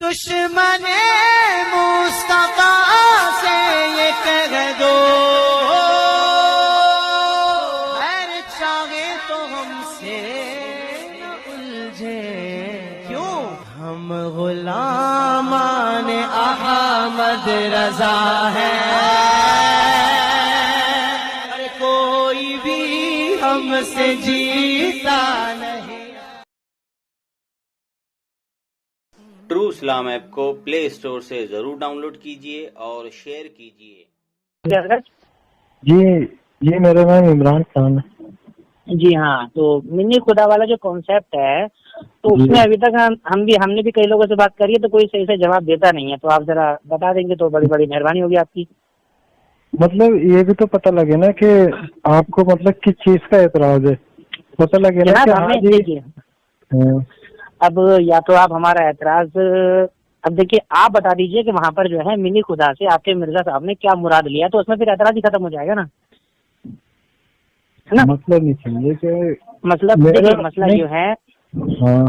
دشمن مصطفیٰ سے یہ کہہ دو خیر چاہے تو ہم سے نہ الجھے، کیوں ہم غلامان احمد رضا ہیں، اور کوئی بھی ہم سے جیتا نہیں۔ ٹرو اسلام ایپ کو پلے اسٹور سے ضرور ڈاؤن لوڈ کیجیے اور شیئر کیجیے۔ جی میرا نام عمران خان ہے۔ جی ہاں، تو منی خدا والا جو کانسیپٹ ہے تو اس میں ابھی تک ہم نے بھی کئی لوگوں سے بات کری ہے تو کوئی صحیح سے جواب دیتا نہیں ہے، تو آپ ذرا بتا دیں گے تو بڑی بڑی مہربانی ہوگی آپ کی۔ مطلب یہ بھی تو پتہ لگے نا کہ آپ کو مطلب کس چیز کا اعتراض ہے، پتہ لگے نا کہ اب یا تو آپ ہمارا اعتراض اب دیکھیے آپ بتا دیجئے کہ وہاں پر جو ہے منی خدا سے آپ کے مرزا صاحب نے کیا مراد لیا، تو اس میں پھر اعتراض ہی ختم ہو جائے گا نا، ہے نا؟ مطلب نہیں سمجھے کہ مطلب دیکھیے مسئلہ جو ہے، ہاں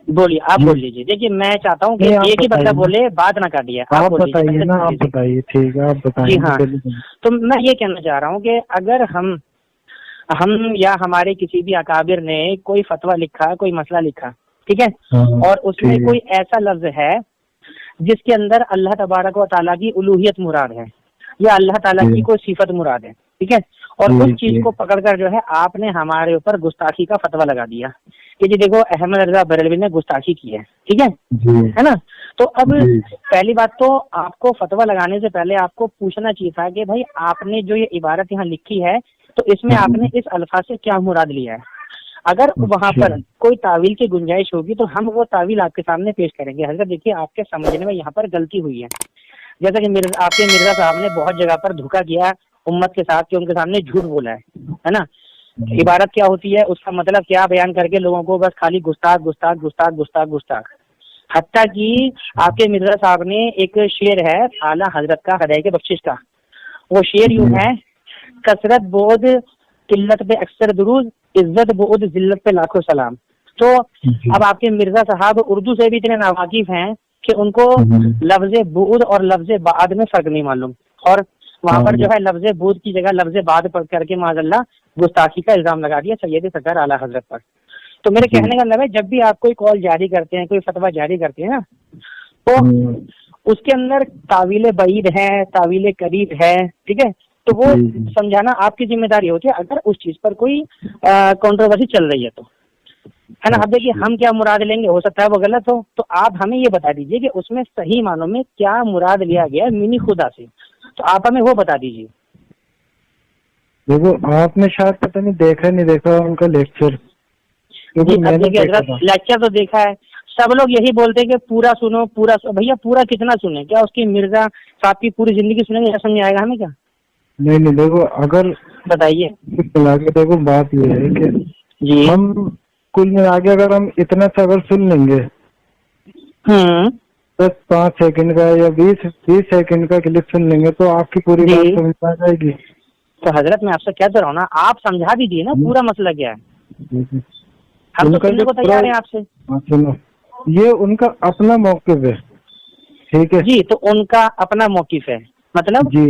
بولیے آپ بول لیجیے۔ دیکھیے میں چاہتا ہوں کہ ایک ہی بندہ بولے، بات نہ کاٹیے، آپ بتائیے نا، آپ بتائیے، ٹھیک ہے آپ بتائیے۔ جی ہاں، تو میں یہ کہنا چاہ رہا ہوں کہ اگر ہم یا ہمارے کسی بھی اکابر نے کوئی فتویٰ لکھا، کوئی مسئلہ لکھا، ٹھیک ہے، اور اس میں کوئی ایسا لفظ ہے جس کے اندر اللہ تبارک و تعالیٰ کی الوہیت مراد ہے یا اللہ تعالیٰ کی کوئی صفت مراد ہے، ٹھیک ہے، اور اس چیز کو پکڑ کر جو ہے آپ نے ہمارے اوپر گستاخی کا فتویٰ لگا دیا کہ جی دیکھو احمد رضا بریلوی نے گستاخی کی ہے، ٹھیک ہے نا؟ تو اب پہلی بات تو آپ کو فتویٰ لگانے سے پہلے آپ کو پوچھنا چاہیے تھا کہ بھائی آپ نے جو یہ عبارت یہاں لکھی ہے تو اس میں آپ نے اس الفاظ سے کیا مراد لیا ہے۔ اگر وہاں پر کوئی تعویل کی گنجائش ہوگی تو ہم وہ تعویل آپ کے سامنے پیش کریں گے۔ حضرت دیکھیے آپ کے سمجھنے میں یہاں پر غلطی ہوئی ہے، جیسا کہ آپ کے مرزا صاحب نے بہت جگہ پر دھوکہ کیا امت کے ساتھ کہ ان کے سامنے جھوٹ بولا ہے نا؟ عبارت کیا ہوتی ہے، اس کا مطلب کیا بیان کر کے لوگوں کو بس خالی گستاخ گستاخ گستاخ گستاخ گستاخ۔ حتیٰ کہ آپ کے مرزا صاحب نے ایک شعر ہے اعلیٰ حضرت کا ہدایت بخشش کا، وہ شعر یوں ہے، کثرت بود قلت پہ اکثر درود، عزت بود ذلت پہ لاکھوں سلام۔ تو اب آپ کے مرزا صاحب اردو سے بھی اتنے ناواقف ہیں کہ ان کو لفظ بود اور لفظ بعد میں فرق نہیں معلوم، اور وہاں پر جو ہے لفظ بود کی جگہ لفظ بعد پر کر کے معاذ اللہ گستاخی کا الزام لگا دیا سید سرکار اعلیٰ حضرت پر۔ تو میرے کہنے کا مطلب ہے جب بھی آپ کوئی کال جاری کرتے ہیں، کوئی فتویٰ جاری کرتے ہیں نا، تو اس کے اندر تعویل بعید ہے، تعویل قریب ہے، ٹھیک ہے، تو وہ سمجھانا آپ کی ذمہ داری ہوتی ہے اگر اس چیز پر کوئی کنٹروورسی چل رہی ہے تو، ہے نا؟ اب دیکھیے ہم کیا مراد لیں گے، ہو سکتا ہے وہ غلط ہو، تو آپ ہمیں یہ بتا دیجیے کہ اس میں صحیح معنوں میں کیا مراد لیا گیا ہے منی خدا سے، تو آپ ہمیں وہ بتا دیجیے۔ دیکھو آپ نے شاید پتہ نہیں دیکھا ان کا لیکچر، لیکچر تو دیکھا ہے، سب لوگ یہی بولتے ہیں کہ پورا سنو، بھیا پورا کتنا سنیں، کیا اس کی مرزا صاحب کی پوری زندگی سنیں گے، سمجھ آئے گا ہمیں کیا؟ نہیں دیکھو اگر بتائیے، دیکھو بات یہ ہے کہ جی ہم کل میں آگے اگر ہم اتنا سا اگر سن لیں گے 10-5 سیکنڈ کا یا 20 سیکنڈ کا کلپ سن لیں گے تو آپ کی پوری بات سمجھ آ جائے گی۔ تو حضرت میں آپ سے کہتا رہا ہوں نا، آپ سمجھا دیجیے نا پورا مسئلہ کیا ہے، ہم تو سننے کو تیار ہیں آپ سے۔ سنو، یہ ان کا اپنا موقف ہے، ٹھیک ہے جی، تو ان کا اپنا موقف ہے مطلب جی،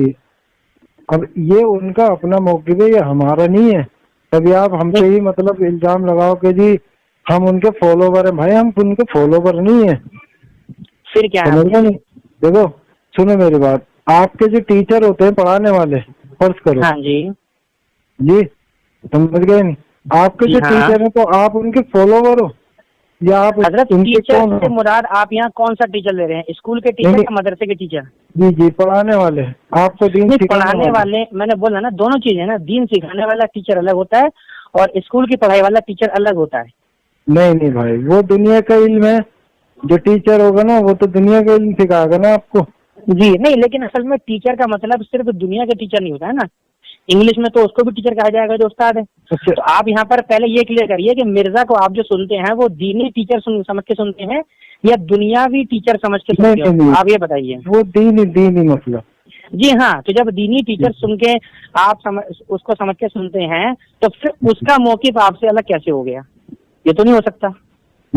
اب یہ ان کا اپنا موقف ہے، یہ ہمارا نہیں ہے۔ کبھی آپ ہم سے ہی مطلب الزام لگاؤ کہ جی ہم ان کے فالوور ہیں، بھائی ہم ان کے فالوور نہیں ہیں، پھر کیا ہے؟ دیکھو سنو میری بات، آپ کے جو ٹیچر ہوتے ہیں پڑھانے والے، فرض کرو ہاں جی سمجھ گئے نہیں، آپ کے جو ٹیچر ہیں تو آپ ان کے فالوور ہو یا آپ حضرت ٹیچر سے مراد آپ یہاں کون سا ٹیچر لے رہے ہیں، اسکول کے ٹیچر یا مدرسے کے ٹیچر؟ جی پڑھانے والے، آپ کو دین پڑھانے والے، میں نے بولا نا دونوں چیزیں نا، دین سکھانے والا ٹیچر الگ ہوتا ہے اور اسکول کی پڑھائی والا ٹیچر الگ ہوتا ہے۔ نہیں بھائی، وہ دنیا کا علم ہے، جو ٹیچر ہوگا نا وہ تو دنیا کا علم سکھائے گا نا آپ کو۔ جی نہیں، لیکن اصل میں ٹیچر کا مطلب صرف دنیا کا ٹیچر نہیں ہوتا ہے نا، انگلش میں تو اس کو بھی ٹیچر کہا جائے گا جو استاد ہے۔ تو آپ یہاں پر پہلے یہ کلیئر کریے کہ مرزا کو آپ جو سنتے ہیں وہ دینی ٹیچر سمجھ کے سنتے ہیں یا دنیاوی ٹیچر سمجھ کے سنتے ہیں، آپ یہ بتائیے۔ وہ دینی مسئلہ، جی ہاں، تو جب دینی ٹیچر سن کے آپ اس کو سمجھ کے سنتے ہیں تو پھر اس کا موقف آپ سے الگ کیسے ہو گیا؟ یہ تو نہیں ہو سکتا۔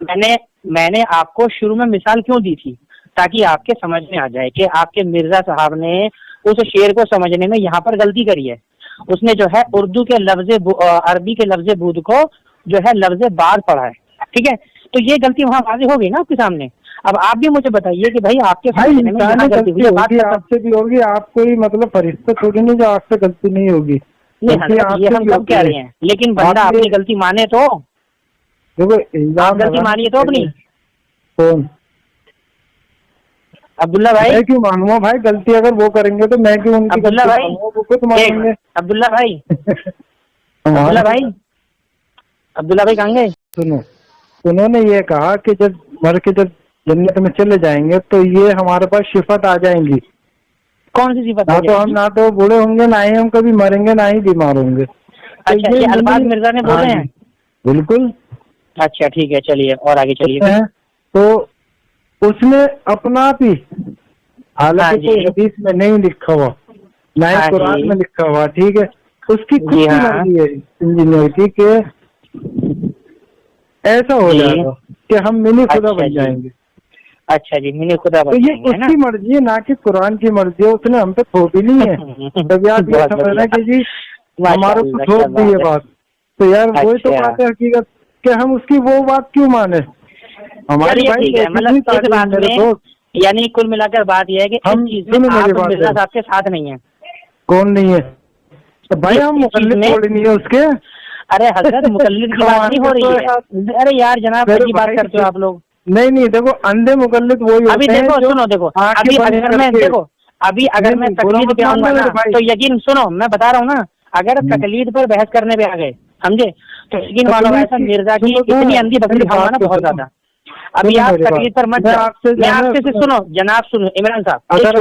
میں نے آپ کو شروع میں مثال کیوں دی تھی؟ تاکہ آپ کے سمجھ میں آ جائے کہ آپ کے مرزا صاحب نے اس شعر کو سمجھنے میں یہاں پر غلطی کری ہے. اس نے جو ہے اردو کے لفظ عربی کے لفظ بود کو جو ہے لفظ بعد پڑھا ہے. ٹھیک ہے, تو یہ غلطی وہاں واضح ہو گئی نا آپ کے سامنے. اب آپ بھی مجھے بتائیے کہ بھائی آپ کے سامنے آپ سے بھی ہوگی, آپ کوئی مطلب فرشتہ تھوڑی نہیں جو آپ سے غلطی نہیں ہوگی. یہ ہم سب کہہ رہے ہیں, لیکن بندہ اپنی غلطی مانے تو غلطی مانیے تو اپنی. کون؟ عبداللہ بھائی. میں کیوں مانوں بھائی غلطی اگر وہ کریں گے تو میں کیوں ان کی عبداللہ بھائی مانیں گے؟ عبداللہ بھائی عبداللہ بھائی کہاں گئے؟ سنو, انہوں نے یہ کہا کہ جب مر کے جب جنت میں چلے جائیں گے تو یہ ہمارے پاس صفت آ جائیں گی. کون سی صفت؟ نہ تو بوڑھے ہوں گے, نہ ہی ہم کبھی مریں گے, نہ ہی بیمار ہوں گے. اچھا, یہ الفاظ مرزا نے بولے ہیں؟ بالکل. اچھا ٹھیک ہے, چلیے اور آگے چلیے. تو اس نے اپنا آپ ہی, حالانکہ کوئی حدیث میں نہیں لکھا ہوا, نہ ہی قرآن میں لکھا ہوا, ٹھیک ہے, اس کی خود کی مرضی ہے انجینئر کی کہ ایسا ہو جائے گا کہ ہم منی خدا بن جائیں گے. اچھا جی, منی خدا بن جائیں گے. یہ اس کی مرضی ہے, نہ کہ قرآن کی مرضی ہے. اس نے ہم پہ تھوپی نہیں ہے. تب آپ یہ سمجھنا کہ جی ہمارے کو تھوپ دی یہ بات, تو یار وہی تو بات ہے حقیقت کہ ہم اس کی وہ بات کیوں مانے. ہماری یعنی کل ملا کر بات یہ ہے کہ ہم مرزا صاحب کے ساتھ نہیں ہیں. کون نہیں ہے بھائی؟ ہم مقلد تھوڑی نہیں ہے اس کے. ارے حضرت مقلد کی بات نہیں ہو رہی ہے. ارے یار جناب کی بات کرتے ہو آپ لوگ. نہیں دیکھو, اندھے مقلد وہی ہوتے ہیں. ابھی دیکھو سنو, دیکھو ابھی اگر میں تقلید پہ آؤں گا نا تو یقین سنو, میں بتا رہا ہوں نا, اگر تقلید پر بحث کرنے پہ آ گئے سمجھے تو یقین مانو ایسا مرزا کی اتنی اندھی بکری کھاؤں گا نا بہت زیادہ. ابھی آپ تقلید پر مت, میں آپ سے سنو جناب, سنو عمران صاحب, اگر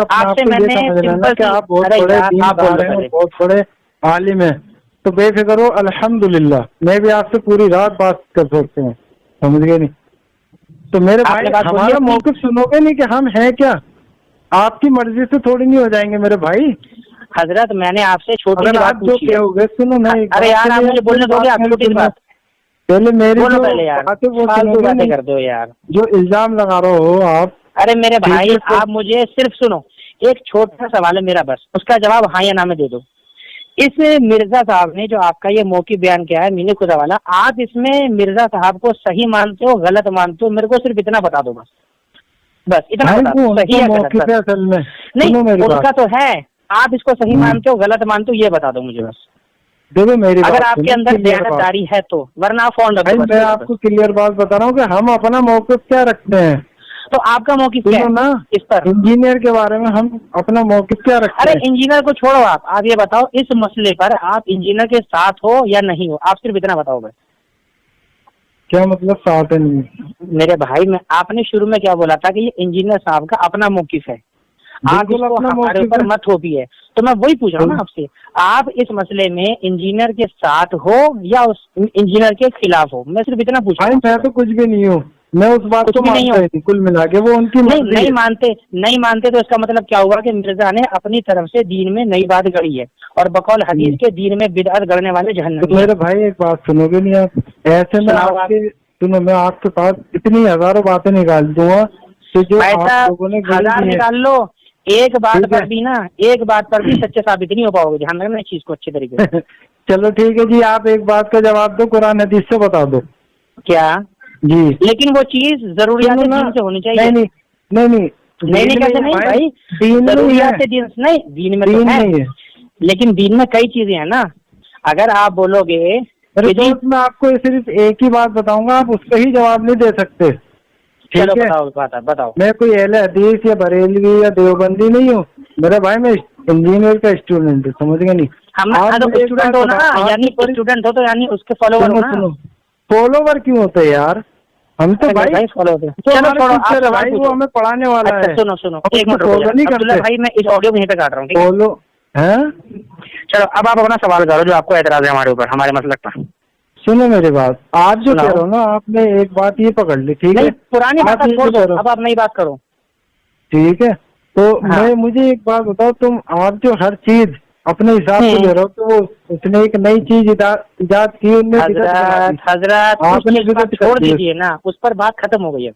آپ سے میں نے آپ بہت بڑے عالم ہیں تو بے فکر ہو, الحمدللہ میں بھی آپ سے پوری رات بات کر سکتے ہیں, سمجھ گئے نہیں؟ تو میرے بھائی ہمارا موقف سنو گے نہیں کہ ہم ہیں کیا, آپ کی مرضی سے تھوڑی نہیں ہو جائیں گے میرے بھائی. حضرت میں نے آپ سے چھوٹی سی بات پوچھی ہے. سنو نہیں, ارے یار آپ مجھے بولنے دو گے, آپ چھوٹی سی بات پہلے میری باتیں کر دو یار, جو الزام لگا رہے ہو آپ. ارے میرے بھائی آپ مجھے صرف سنو, ایک چھوٹا سوال ہے میرا, بس اس کا جواب ہاں یا نہ میں دے دو. اس مرزا صاحب نے جو آپ کا یہ موقف بیان کیا ہے منی خدا والا, آپ اس میں مرزا صاحب کو صحیح مانتے ہو غلط مانتے ہو؟ میرے کو صرف اتنا بتا دو, بس اتنا بتا دو. صحیح ہے اصل میں نہیں, ان کا تو ہے, آپ اس کو صحیح مانتے ہو غلط مانتے ہو یہ بتا دو مجھے بس. دیکھو میری اگر آپ کے اندر دیانتداری ہے تو, ورنہ آپ فون رکھو. میں آپ کو کلیئر بات بتا رہا ہوں کہ ہم اپنا موقف کیا رکھتے ہیں. تو آپ کا موقف کیا ہے اس پر؟ انجینئر کے بارے میں ہم اپنا موقف کیا رکھتے ہیں؟ ارے انجینئر کو چھوڑو, آپ یہ بتاؤ اس مسئلے پر آپ انجینئر کے ساتھ ہو یا نہیں ہو, آپ صرف اتنا بتاؤ بھائی. کیا مطلب ساتھ ہے نہیں؟ میرے بھائی میں آپ نے شروع میں کیا بولا تھا کہ یہ انجینئر صاحب کا اپنا موقف ہے, آپ اس کو ہمارے اوپر مت تھوپی ہے. تو میں وہی پوچھ رہا ہوں نا آپ سے, آپ اس مسئلے میں انجینئر کے ساتھ ہو یا اس انجینئر کے خلاف ہو؟ میں صرف اتنا پوچھ رہا ہوں. میں تو کچھ بھی نہیں ہوں, میں اس بات کو نہیں ہوں. کل ملا کے وہ ان کی نہیں مانتے تو اس کا مطلب کیا ہوا کہ مرزا نے اپنی طرف سے دین میں نئی بات گڑھی ہے, اور بقول حدیث کے دین میں بدعت گڑھنے والے جہنمی. میرے بھائی ایک بات سنو گے نہیں آپ, ایسے میں سنو, میں آپ کے پاس اتنی ہزاروں باتیں نکال دوں گا کہ جو ہزار نکال لو, ایک بات پر بھی نا, ایک بات پر بھی سچے ثابت نہیں ہو پاؤ گے. دھیان رکھنا اس چیز کو اچھے طریقے سے. چلو ٹھیک ہے جی, آپ ایک بات کا جواب دو, قرآن حدیث سے بتا دو. کیا جی؟ لیکن وہ چیز ضروریات دین سے ہونی چاہیے. نہیں کہتے نہیں بھائی, ضروریات دین نہیں, دین میں تو ہے, لیکن دین میں کئی چیزیں ہیں نا. اگر آپ بولو گے میں آپ کو صرف ایک ہی بات بتاؤں گا, آپ اس کا ہی جواب نہیں دے سکتے. چلو بتاؤ. میں کوئی اہل حدیث یا بریلوی یا دیوبندی نہیں ہوں میرے بھائی, میں انجینئر کا اسٹوڈنٹ ہوں, سمجھ گئے نہیں؟ ہم اسٹوڈنٹ ہو نا, یعنی اسٹوڈنٹ ہو تو یعنی اس کے فالوور ہو نا. فالوور کیوں ہوتے ہیں یار؟ ہم تو بھائی فالو ہوتے بھائی, وہ ہمیں پڑھانے والا ہے. سنو ایک منٹ بھائی, میں اس آڈیو کو یہیں پہ کاٹ رہا ہوں. فالو چلو اب آپ اپنا سوال کرو جو آپ کو اعتراض ہے ہمارے اوپر, ہمارے مسلک پر. سنو میری بات, آپ جو کہہ رہے ہو نا, آپ نے ایک بات یہ پکڑ لی, ٹھیک ہے؟ پرانی بات چھوڑ دو, اب آپ نئی بات کرو. ٹھیک ہے, تو میں مجھے ایک بات بتاؤ, تم آپ جو ہر چیز اپنے حساب سے لے رہا ہو تو وہ اس نے ایک نئی چیز ایجاد کی، حضرت چھوڑ دیجیے نا، اس پر بات ختم ہو گئی ہے.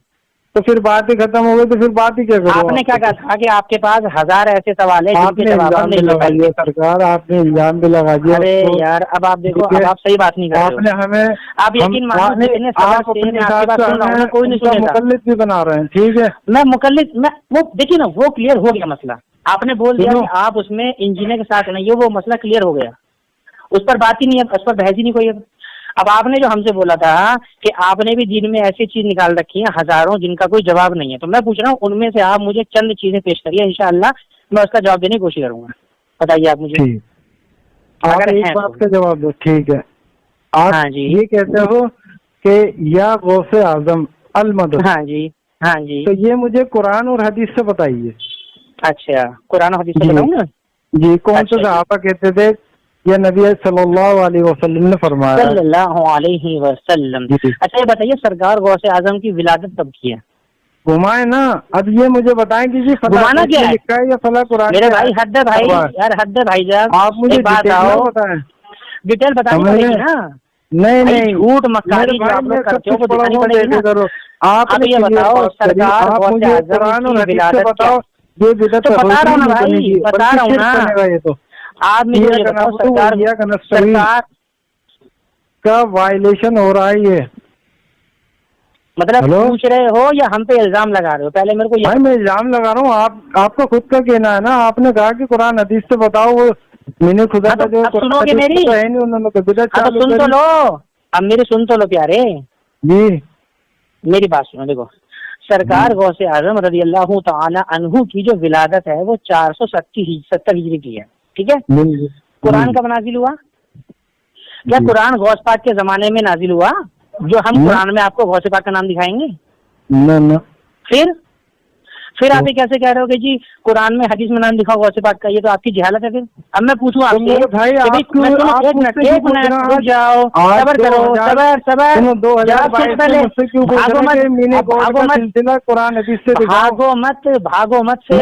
تو پھر بات ہی ختم ہو گئی تو پھر بات ہی کیا کرو؟ آپ نے کیا کہا تھا کہ آپ کے پاس 1000 ایسے سوال ہیں جن کے جواب ہم نہیں لگا دیے. سرکار آپ نے الزام بھی لگا دیا. ارے یار اب آپ دیکھو، اب آپ صحیح بات نہیں کر رہے. آپ نے ہمیں، آپ یقین مانو کوئی نہیں سنے گا. مقلد بھی بنا رہے ہیں. ٹھیک ہے، میں مقلد، میں وہ دیکھیے نا، وہ کلیئر ہو گیا مسئلہ. آپ نے بول دیا کہ آپ اس میں انجینئر کے ساتھ نہیں، وہ مسئلہ کلیئر ہو گیا، اس پر بات ہی نہیں ہے، اس پر بحث ہی نہیں کوئی. اب آپ نے جو ہم سے بولا تھا کہ آپ نے بھی دین میں ایسی چیز نکال رکھی ہیں ہزاروں جن کا کوئی جواب نہیں ہے، تو میں پوچھ رہا ہوں ان میں سے آپ مجھے چند چیزیں پیش کریے، انشاءاللہ میں اس کا جواب دینے کی کوشش کروں گا. بتائیے آپ مجھے. اگر ایک بات کا جواب دو. ٹھیک ہے، آپ ہاں جی، یہ کہتے ہو کہ یا غوث اعظم المدد. ہاں جی، ہاں جی. تو یہ مجھے قرآن اور حدیث سے بتائیے. اچھا، قرآن و حدیث سے بتاؤں گا. جی، کون سے صحابہ کہتے تھے یہ نبی صلی اللہ علیہ وسلم نے فرمایا؟ صلی اللہ علیہ وسلم. اچھا یہ بتائیے سرکار غوث اعظم کی ولادت کب کی ہے؟ گھمائے نا. اب یہ مجھے بتائیں کہ جی گھمانا کیا ہے لکھا ہے یا فلاں قرآن. میرے بھائی حد ہے بھائی، یار حد ہے بھائی جان، آپ مجھے بات آؤ بتائیں. ڈیٹیل بتانی پڑے گی نا. نہیں جھوٹ مکاری جو آپ لوگ کرتے ہو وہ دکھانی پڑے گی نا. آپ یہ بتاؤ سرکار غوث اعظم کی ولادت کیا؟ تو بتا رہا ہوں نا بھائی، بتا رہا ہوں نا. یہ تو آپ مجھے یہ بتاؤ سرکار کا وائلیشن ہو رہا ہے یہ. مطلب پوچھ رہے ہو یا ہم پہ الزام لگا رہے ہو؟ پہلے میرے کو میں الزام لگا رہا ہوں. آپ کا خود کا کہنا ہے نا. آپ نے کہا کہ قرآن حدیث سے بتاؤ. وہ میں نے خدا کا جو سنو گے میری، سن تو لو. اب میری سن تو لو پیارے جی، میری بات سنو. دیکھو سرکار غوث اعظم رضی اللہ تعالی عنہ کی جو ولادت ہے وہ 470 ہجری کی ہے. ٹھیک ہے. قرآن کب نازل ہوا؟ کیا قرآن غوث پاک کے زمانے میں نازل ہوا جو ہم قرآن میں آپ کو غوث پاک کا نام دکھائیں گے؟ پھر آپ یہ کیسے کہہ رہے ہو کہ جی قرآن میں حدیث میں نام دکھا غوث پاک کا؟ یہ تو آپ کی جہالت ہے. پھر اب میں پوچھوں آپ سے، ایک منٹ رک جاؤ، صبر کرو، صبر. بھاگو مت سے.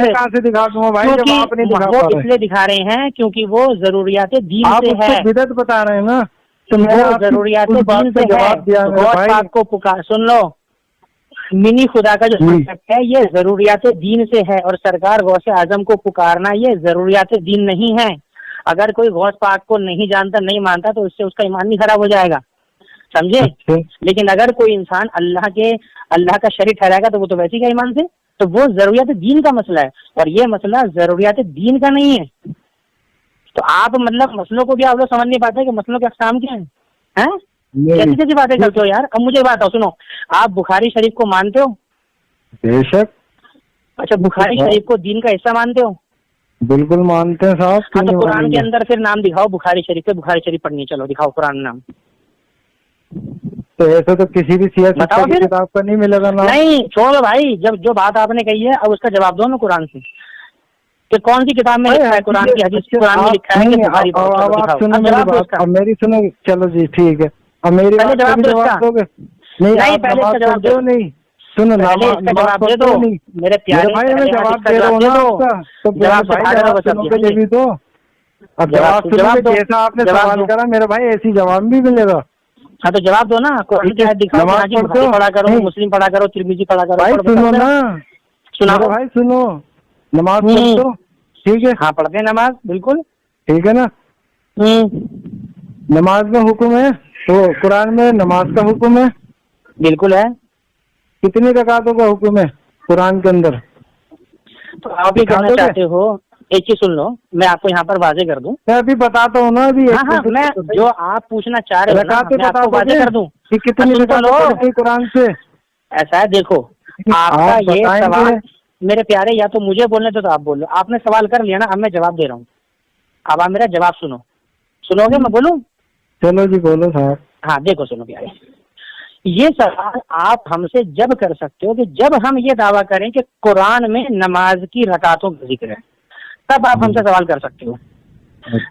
وہ اس لیے دکھا رہے ہیں کیونکہ وہ ضروریات دین سے ہے. بدعت بتا رہے ہیں نا، وہ ضروریات دین سے ہے. غوث پاک کو پکار، سن لو، منی خدا کا جو کنسیپٹ ہے یہ ضروریات دین سے ہے، اور سرکار غوث اعظم کو پکارنا یہ ضروریات دین نہیں ہے. اگر کوئی غوث پاک کو نہیں جانتا نہیں مانتا تو اس سے اس کا ایمان نہیں خراب ہو جائے گا، سمجھے. لیکن اگر کوئی انسان اللہ کا شریک ٹھہرائے گا تو وہ تو ویسے ہی کا ایمان سے. تو وہ ضروریات دین کا مسئلہ ہے اور یہ مسئلہ ضروریات دین کا نہیں ہے. تو آپ مطلب مسئلوں کو بھی آپ لوگ سمجھ نہیں پاتے کہ مسئلوں کے اقسام کیا ہیں. کیسی کیسی باتیں کرتے ہو یار. اب مجھے بات سنو، آپ بخاری شریف کو مانتے ہو؟ بے شک. اچھا، بخاری شریف کو دین کا حصہ مانتے ہو؟ بالکل مانتے ہیں صاحب. تو قرآن کے اندر پھر نام دکھاؤ بخاری شریف کے. بخاری شریف پڑھنی، چلو دکھاؤ قرآن نام. تو ایسا تو کسی بھی سیاسی کتاب کا نہیں ملے گا. نہیں چھوڑو بھائی، جب جو بات آپ نے کہی ہے اب اس کا جواب دو نا قرآن سے کہ کون سی کتاب میں لکھا ہے قرآن کی حدیث قرآن میں لکھا ہے کہ بخاری. اب میری سنو. چلو جی ٹھیک ہے. اب میری جواب دو گے. نہیں پہلے اس کا جواب دو. نہیں سنو، جواب دے دو میرے پیارے بھائی. میں جواب دے رہا ہوں نا. اب جواب جیسا آپ نے سوال کرا میرے بھائی ایسی جواب بھی ملے گا. ہاں تو جواب دو نا. پڑھا کرو، مسلم پڑھا کرو، ترمذی پڑھا کرو. بھائی سنو نا، سناؤ بھائی سنو. نماز پڑھ دو. ٹھیک ہے. ہاں پڑھتے ہیں نماز، بالکل ٹھیک ہے نا. نماز میں حکم ہے تو قرآن میں نماز کا حکم ہے. بالکل ہے. کتنی رکعتوں کا حکم ہے قرآن کے اندر؟ تو آپ یہ کہنا چاہتے ہو، ایک چیز سن لو، میں آپ کو یہاں پر واضح کر دوں. میں ابھی بتاتا ہوں نا. ابھی ہاں میں جو آپ پوچھنا چاہ رہے ہو میں آپ کو واضح کر دوں. کتنی رکعتیں قرآن سے؟ ایسا ہے، دیکھو آپ کا یہ سوال میرے پیارے، یا تو مجھے بولنے تو آپ بول لو. آپ نے سوال کر لیا نا، اب میں جواب دے رہا ہوں. اب آپ میرا جواب سنو گے؟ میں بولوں؟ چلو جی بولو صاحب. ہاں دیکھو سنو پیارے، یہ سوال آپ ہم سے جب کر سکتے ہو کہ جب ہم یہ دعویٰ کریں کہ قرآن میں نماز کی رکعتوں کا ذکر ہے، تب آپ ہم سے سوال کر سکتے ہو.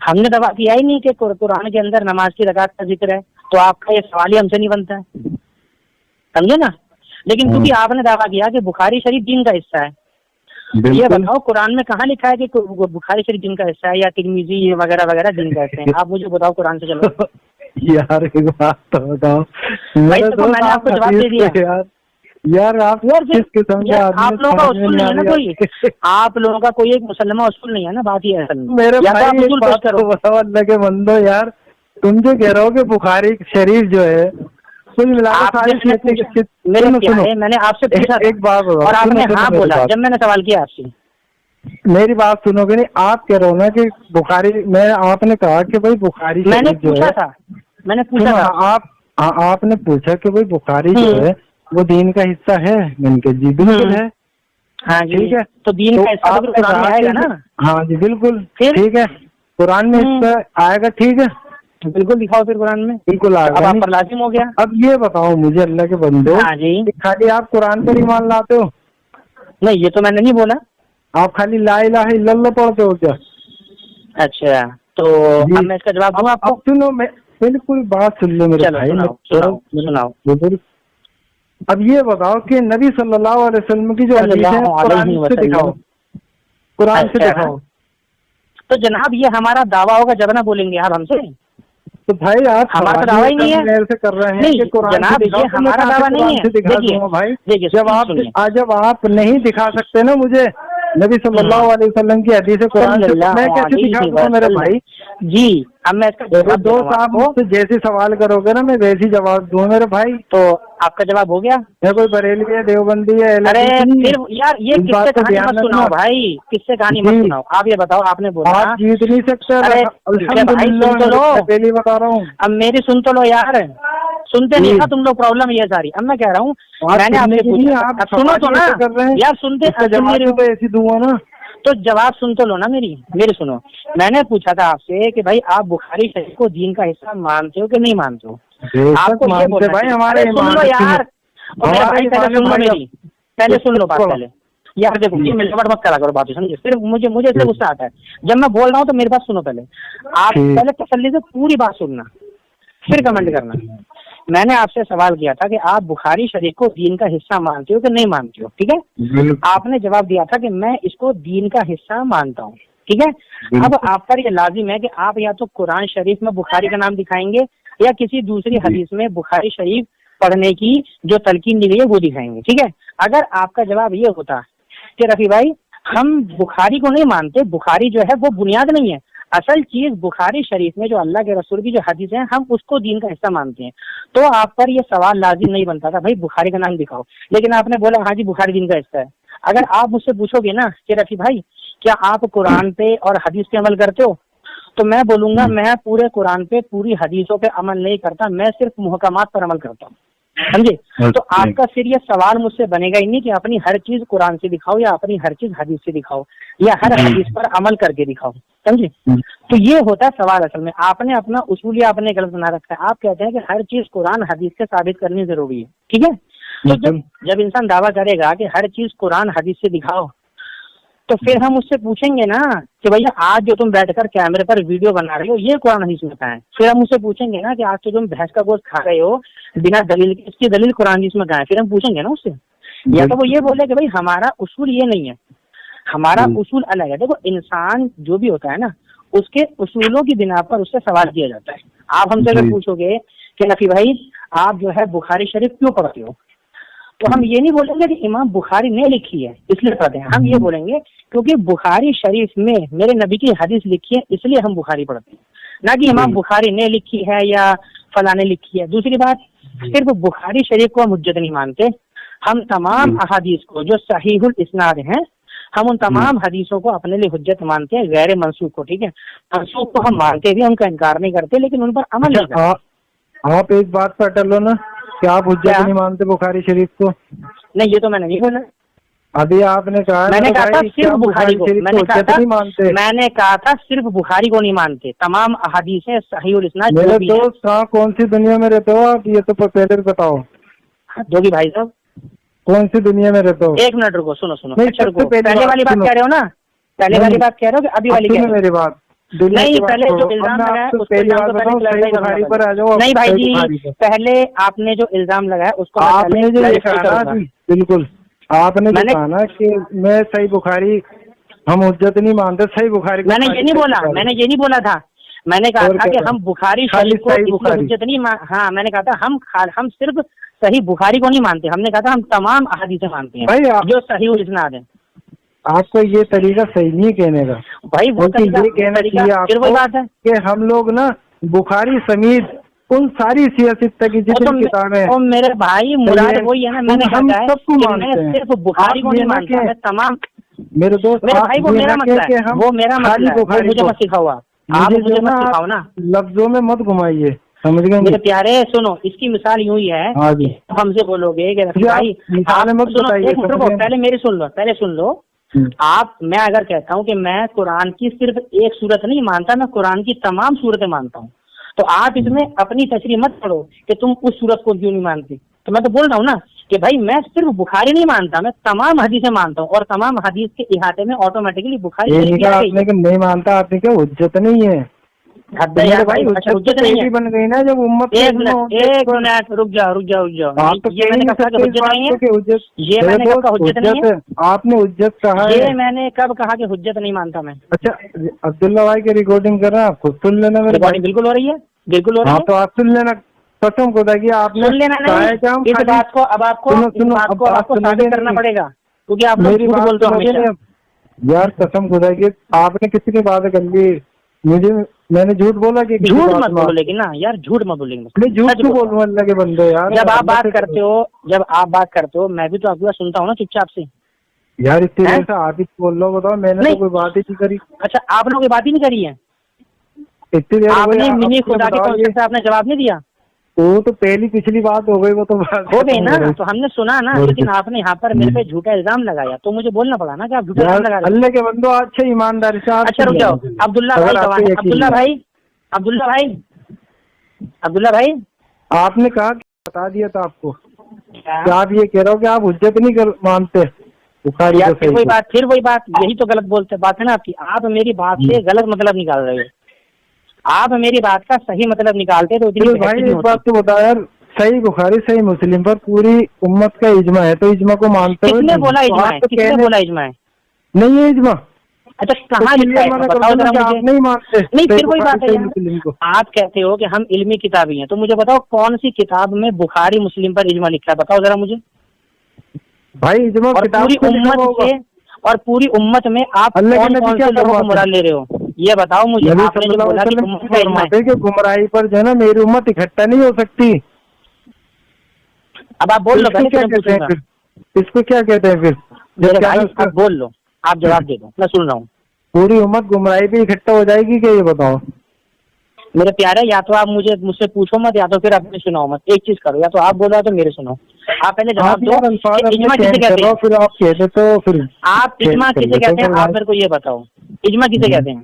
ہم نے دعویٰ کیا ہی نہیں کہ قرآن کے اندر نماز کی رکعت کا ذکر ہے، تو آپ کا یہ سوال ہی ہم سے نہیں بنتا ہے، سمجھے نا. لیکن کیونکہ آپ نے دعویٰ کیا کہ بخاری شریف دین کا حصہ ہے، یہ بتاؤ قرآن میں کہاں لکھا ہے کہ بخاری شریف دین کا حصہ ہے یا ترمذی وغیرہ وغیرہ دین کا حصہ ہے؟ آپ مجھے بتاؤ قرآن سے چلو یار ایک بات تو بتاؤ، میں نے آپ کو جواب دے دیا یار آپ کس قسم کے آپ لوگوں کا اصول نہیں ہے نا کوئی، آپ لوگوں کا کوئی ایک مسلمہ اصول نہیں ہے نا، بات یہ ہے میرے بھائی اللہ کے بندو، یار تم جو کہہ رہے ہو کہ بخاری شریف جو ہے کل ملا کے میں نے آپ سے پوچھا ایک بات اور آپ نے ہاں بولا جب میں نے سوال کیا آپ سے، میری بات سنو گے نہیں؟ آپ کہہ رہے ہو نا کہ بخاری، میں آپ نے کہا کہ بھائی بخاری میں نے پوچھا تھا آپ نے پوچھا کہ بھائی بخاری جو ہے وہ دین کا حصہ ہے، میں نے کہا جی بالکل ہے، ہاں ٹھیک ہے، تو دین کا حصہ قرآن میں آئے گا نا؟ ہاں جی بالکل ٹھیک ہے، قرآن میں حصہ آئے گا، ٹھیک ہے بالکل دکھاؤ پھر قرآن میں، بالکل آئے گا، آپ پر لازم ہو گیا۔ اب یہ بتاؤ مجھے اللہ کے بندو، ہاں جی، خالی آپ قرآن پر ایمان لاتے ہو؟ نہیں یہ تو میں نے نہیں بولا، آپ خالی لا الہ الا اللہ پڑھتے ہو کیا؟ اچھا تو اب میں اس کا جواب دوں آپ کو؟ سنو، میں بالکل بات سن لو میرے بھائی، سناؤ۔ اب یہ بتاؤ کہ نبی صلی اللہ علیہ وسلم کی جو حدیث ہے قرآن سے دکھاؤ، قرآن سے دکھاؤ۔ تو جناب یہ ہمارا دعویٰ ہوگا جب نہ بولیں گے آپ ہم سے، تو بھائی آپ ہمارا دعویٰ ہی نہیں ہے سے کر رہے ہیں کہ جناب یہ ہمارا دعویٰ نہیں ہے۔ بھائی جب آپ نہیں دکھا سکتے نا مجھے نبی صلی اللہ علیہ وسلم کی حدیث قرآن سے، میں کیسے دکھا دوں میرے بھائی؟ جی اب میں اس کا دوست آپ مجھ سے جیسے سوال کرو گے نا میں ویسے ہی جواب دوں میرے بھائی۔ تو آپ کا جواب ہو گیا؟ میں کوئی بریلوی ہے، دیوبندی ہے، ارے پھر یار یہ کس سے کہانی مت سناؤ بھائی، کس سے کہانی مت سناؤ، آپ یہ بتاؤ آپ نے بولا آپ جیت نہیں سکتے، پہلی بتا رہا ہوں۔ اب میری سن تو لو یار، سنتے نہیں نا تم لوگ، پرابلم یہ ساری۔ اب میں کہہ رہا ہوں میں نے آپ سے پوچھا، سنو تو نا یار، سنتے ایسی دوں نا تو جواب سن تو لو نا میری سنو۔ میں نے پوچھا تھا آپ سے کہ بھائی آپ بخاری شریف کو دین کا حصہ مانتے ہو کہ نہیں مانتے ہو؟ آپ کو یہ بولنا ہے ہمارے، سن لو یار، پہلے سن لو بات، پہلے یار دیکھو ملاوٹ مت کرا کرو بات، سمجھے؟ صرف مجھے اس سے غصہ آتا ہے جب میں بول رہا ہوں تو میری بات سنو پہلے، آپ پہلے تسلی سے پوری بات سننا پھر کمنٹ کرنا۔ میں نے آپ سے سوال کیا تھا کہ آپ بخاری شریف کو دین کا حصہ مانتے ہو کہ نہیں مانتے ہو، ٹھیک ہے؟ آپ نے جواب دیا تھا کہ میں اس کو دین کا حصہ مانتا ہوں، ٹھیک ہے؟ اب آپ پر یہ لازم ہے کہ آپ یا تو قرآن شریف میں بخاری کا نام دکھائیں گے یا کسی دوسری حدیث میں بخاری شریف پڑھنے کی جو تلقین دی گئی ہے وہ دکھائیں گے، ٹھیک ہے؟ اگر آپ کا جواب یہ ہوتا کہ رفیع بھائی ہم بخاری کو نہیں مانتے، بخاری جو ہے وہ بنیاد نہیں ہے، اصل چیز بخاری شریف میں جو اللہ کے رسول کی جو حدیث ہیں ہم اس کو دین کا حصہ مانتے ہیں، تو آپ پر یہ سوال لازم نہیں بنتا تھا بھائی بخاری کا نام دکھاؤ، لیکن آپ نے بولا ہاں جی بخاری دین کا حصہ ہے۔ اگر آپ مجھ سے پوچھو گے نا کہ رفیع بھائی کیا آپ قرآن پہ اور حدیث پہ عمل کرتے ہو، تو میں بولوں گا میں پورے قرآن پہ پوری حدیثوں پہ عمل نہیں کرتا، میں صرف محکمات پر عمل کرتا ہوں، سمجھے؟ تو آپ کا پھر یہ سوال مجھ سے بنے گا ہی نہیں کہ اپنی ہر چیز قرآن سے دکھاؤ یا اپنی ہر چیز حدیث سے دکھاؤ یا ہر حدیث پر عمل کر کے دکھاؤ، سمجھے؟ تو یہ ہوتا ہے سوال۔ اصل میں آپ نے اپنا اصول یا آپ نے غلط بنا رکھا ہے، آپ کہتے ہیں کہ ہر چیز قرآن حدیث سے ثابت کرنی ضروری ہے، ٹھیک ہے؟ تو جب انسان دعویٰ کرے گا کہ ہر چیز قرآن حدیث سے دکھاؤ تو پھر ہم اس سے پوچھیں گے نا کہ بھیا آج جو تم بیٹھ کر کیمرے پر ویڈیو بنا رہے ہو یہ قرآن حدیث میں کہاں ہے؟ پھر ہم اس سے پوچھیں گے نا کہ آج تو تم بھینس کا گوشت کھا رہے ہو بنا دلیل کے، اس کی دلیل قرآن حدیث میں کہاں ہے؟ پھر ہم پوچھیں گے نا اس سے، یا تو وہ یہ بولے کہ بھائی ہمارا اصول یہ نہیں ہے، ہمارا اصول الگ ہے۔ دیکھو انسان جو بھی ہوتا ہے نا اس کے اصولوں کی بنا پر اس سے سوال کیا جاتا ہے۔ آپ ہم سے اگر پوچھو گے کہ رفیع بھائی آپ جو ہے بخاری شریف کیوں پڑھتے ہو، تو ہم یہ نہیں بولیں گے کہ امام بخاری نے لکھی ہے اس لیے پڑھتے ہیں، ہم یہ بولیں گے کیونکہ بخاری شریف میں میرے نبی کی حدیث لکھی ہے اس لیے ہم بخاری پڑھتے ہیں، نہ کہ امام بخاری نے لکھی ہے یا فلاں نے لکھی ہے۔ دوسری بات صرف بخاری شریف کو ہم حجت نہیں مانتے، ہم تمام احادیث کو جو صحیح الاسناد ہیں ہم ان تمام حدیثوں کو اپنے لیے حجت مانتے ہیں، غیر منسوخ کو، ٹھیک ہے؟ منسوخ کو ہم مانتے بھی، ہم کا انکار نہیں کرتے لیکن ان پر عمل نہیں کرتے۔ آپ ایک بات پر اٹل ہو نا کہ آپ حجت نہیں مانتے بخاری شریف کو؟ نہیں یہ تو میں نے نہیں بولا، ابھی آپ نے کہا، میں نے کہا تھا صرف بخاری کو، میں نے کہا تھا صرف بخاری کو نہیں مانتے، تمام احادیث صحیح الاسناد۔ میرے دوست کہاں کون سی دنیا میں رہتے ہو آپ یہ تو پہلے بتاؤ؟ جو بھی بھائی صاحب کون سی دنیا میں رہتے ہو؟ ایک منٹ رکو، سنو پہلے والی بات کہہ رہے ہو نا، پہلے والی بات کہہ رہے ہو کہ ابھی والی کہہ رہے ہو؟ میری بات نہیں، پہلے جو الزام لگایا نہیں بھائی جی، پہلے آپ نے جو الزام لگایا اس کو بالکل آپ نے کہا نا کہ میں صحیح بخاری ہم حجت نہیں مانتے، صحیح بخاری میں نے یہ نہیں بولا، میں نے یہ نہیں بولا تھا، میں نے کہا تھا کہ ہم بخاری شریف کو حجت نہیں ہاں میں نے کہا تھا ہم صرف صحیح بخاری کو نہیں مانتے، ہم نے کہا تھا ہم تمام احادیث مانتے ہیں جو صحیح الاسناد ہیں۔ آپ کو یہ طریقہ صحیح نہیں کہنے کا بھائی، وہ یہ کہنا چاہیے آپ کو کہ ہم لوگ نا بخاری سمیت ان ساری سیاست کی جتنی کتابیں ہیں میرے بھائی مراد وہی ہے نا، میں نے ہم سب کو مانتے ہیں، صرف بخاری کو نہیں مانتا، میں تمام میرے دوست میرے بھائی وہ میرا مسئلہ ہے، وہ میرا مسئلہ ہے، مجھے مت سکھاؤ، آپ مجھے مت سکھاؤ نا، لفظوں میں مت گھمائیے، سمجھ گئے میرے پیارے؟ سنو، اس کی مثال یوں ہی ہے، ہم سے بولو گے کہ بھائی پہلے میری سن لو، آپ میں اگر کہتا ہوں کہ میں قرآن کی صرف ایک صورت نہیں مانتا، میں قرآن کی تمام صورتیں مانتا ہوں، تو آپ اس میں اپنی تشریح مت پڑھو کہ تم اس صورت کو کیوں نہیں مانتے، تو میں تو بول رہا ہوں نا کہ بھائی میں صرف بخاری نہیں مانتا، میں تمام حدیثیں مانتا ہوں، اور تمام حدیث کے احاطے میں آٹومیٹکلی بخاری نہیں مانتا، آپ نے کیا حجت نہیں ہے حجت نہیں بن گئی نا جب امت۔ ایک منٹ رک جاؤ، یہ میں نے کہا کہ حجت نہیں ہے، یہ میں نے کہا کہ حجت نہیں ہے، آپ نے حجت کہا ہے، یہ میں نے کب کہا کہ حجت نہیں مانتا میں؟ اچھا عبداللہ بھائی کی ریکارڈنگ کر رہے ہیں، آپ خود سن لینا، میرے ریکارڈنگ بالکل ہو رہی ہے، بالکل ہو رہی ہے، تو آپ سن لینا، قسم خدا کی آپ نے سن لینا نہیں، اس بات کو اب آپ کو ثابت کرنا پڑے گا، کیونکہ آپ میری بات بولتے ہو ہمیشہ۔ یار قسم خدا کی آپ نے کسی کی بات کر لی، میں نے جھوٹ بولا کہ جھوٹ مت بولو، لیکن نا یار جھوٹ مت بولیں گے، جھوٹ کیوں بولوں اللہ کے بندے یار؟ جب آپ بات کرتے ہو میں بھی تو آپ کی بات سنتا ہوں نا چپ چاپ سے یار، اس طرح سے آپ ہی بول رہا ہوں، بتاؤ میں نے تو کوئی بات ہی نہیں کری۔ اچھا آپ نے کوئی بات ہی نہیں کری ہے؟ اتنی دیر آپ نے منی خدا کے کانسیپٹ سے آپ نے جواب نہیں دیا؟ وہ تو پہلی پچھلی بات ہو گئی، وہ تو ہو گئی نا، تو ہم نے سنا نا، لیکن آپ نے یہاں پر میرے پہ جھوٹا الزام لگایا تو مجھے بولنا پڑا نا کہ آپ جھوٹا الزام لگا رہے ہیں۔ اللہ کے بندو اچھا ایمانداری سے اچھا رک جاؤ، عبداللہ بھائی آپ نے کہا کہ بتا دیا تھا آپ کو، کیا آپ یہ کہہ رہے ہو کہ آپ حجت نہیں مانتے؟ پھر وہی بات یہی تو غلط بولتے بات ہے نا آپ کی، آپ میری بات سے غلط مطلب نکال رہے ہو، آپ میری بات کا صحیح مطلب نکالتے تو بھائی ایک بات تو بتا یار، صحیح بخاری صحیح مسلم پر پوری امت کا اجماع ہے، تو اجماع کو مانتے ہوئے کس نے بولا اجماع ہے؟ نہیں ہے اجماع؟ اچھا کہاں لکھا ہے بتاؤ ذرا مجھے۔ نہیں مانتے، نہیں پھر وہی بات ہے، آپ کہتے ہو کہ ہم علمی کتابی ہیں، تو مجھے بتاؤ کون سی کتاب میں بخاری مسلم پر اجماع لکھا ہے، بتاؤ ذرا مجھے بھائی۔ اجماع اور پوری امت میں آپ کون سے لوگوں کو مراد لے رہے ہو یہ بتاؤ مجھے۔ آپ نے جو بولا کہ امت کا اجماع ہے کہ گمراہی پر جو ہے نا میری امت اکٹھا نہیں ہو سکتی، اب آپ بول لو، اس کو کیا کہتے ہیں پھر؟ آپ بول لو، آپ جواب دے دو، میں سن رہا ہوں۔ پوری امت گمراہی پہ اکٹھا ہو جائے گی کہ یہ بتاؤ میرے پیارے؟ یا تو آپ مجھ سے پوچھو مت، یا تو پھر اپنے سناؤ مت، ایک چیز کرو، یا تو آپ بول رہے ہو تو میرے سنو۔ آپ پہلے جواب دو، اجماع کسے کہتے ہیں؟ پھر آپ کہتے تو پھر آپ اجماع کسے کہتے ہیں؟ آپ میرے کو یہ بتاؤ، اجماع کسے کہتے ہیں؟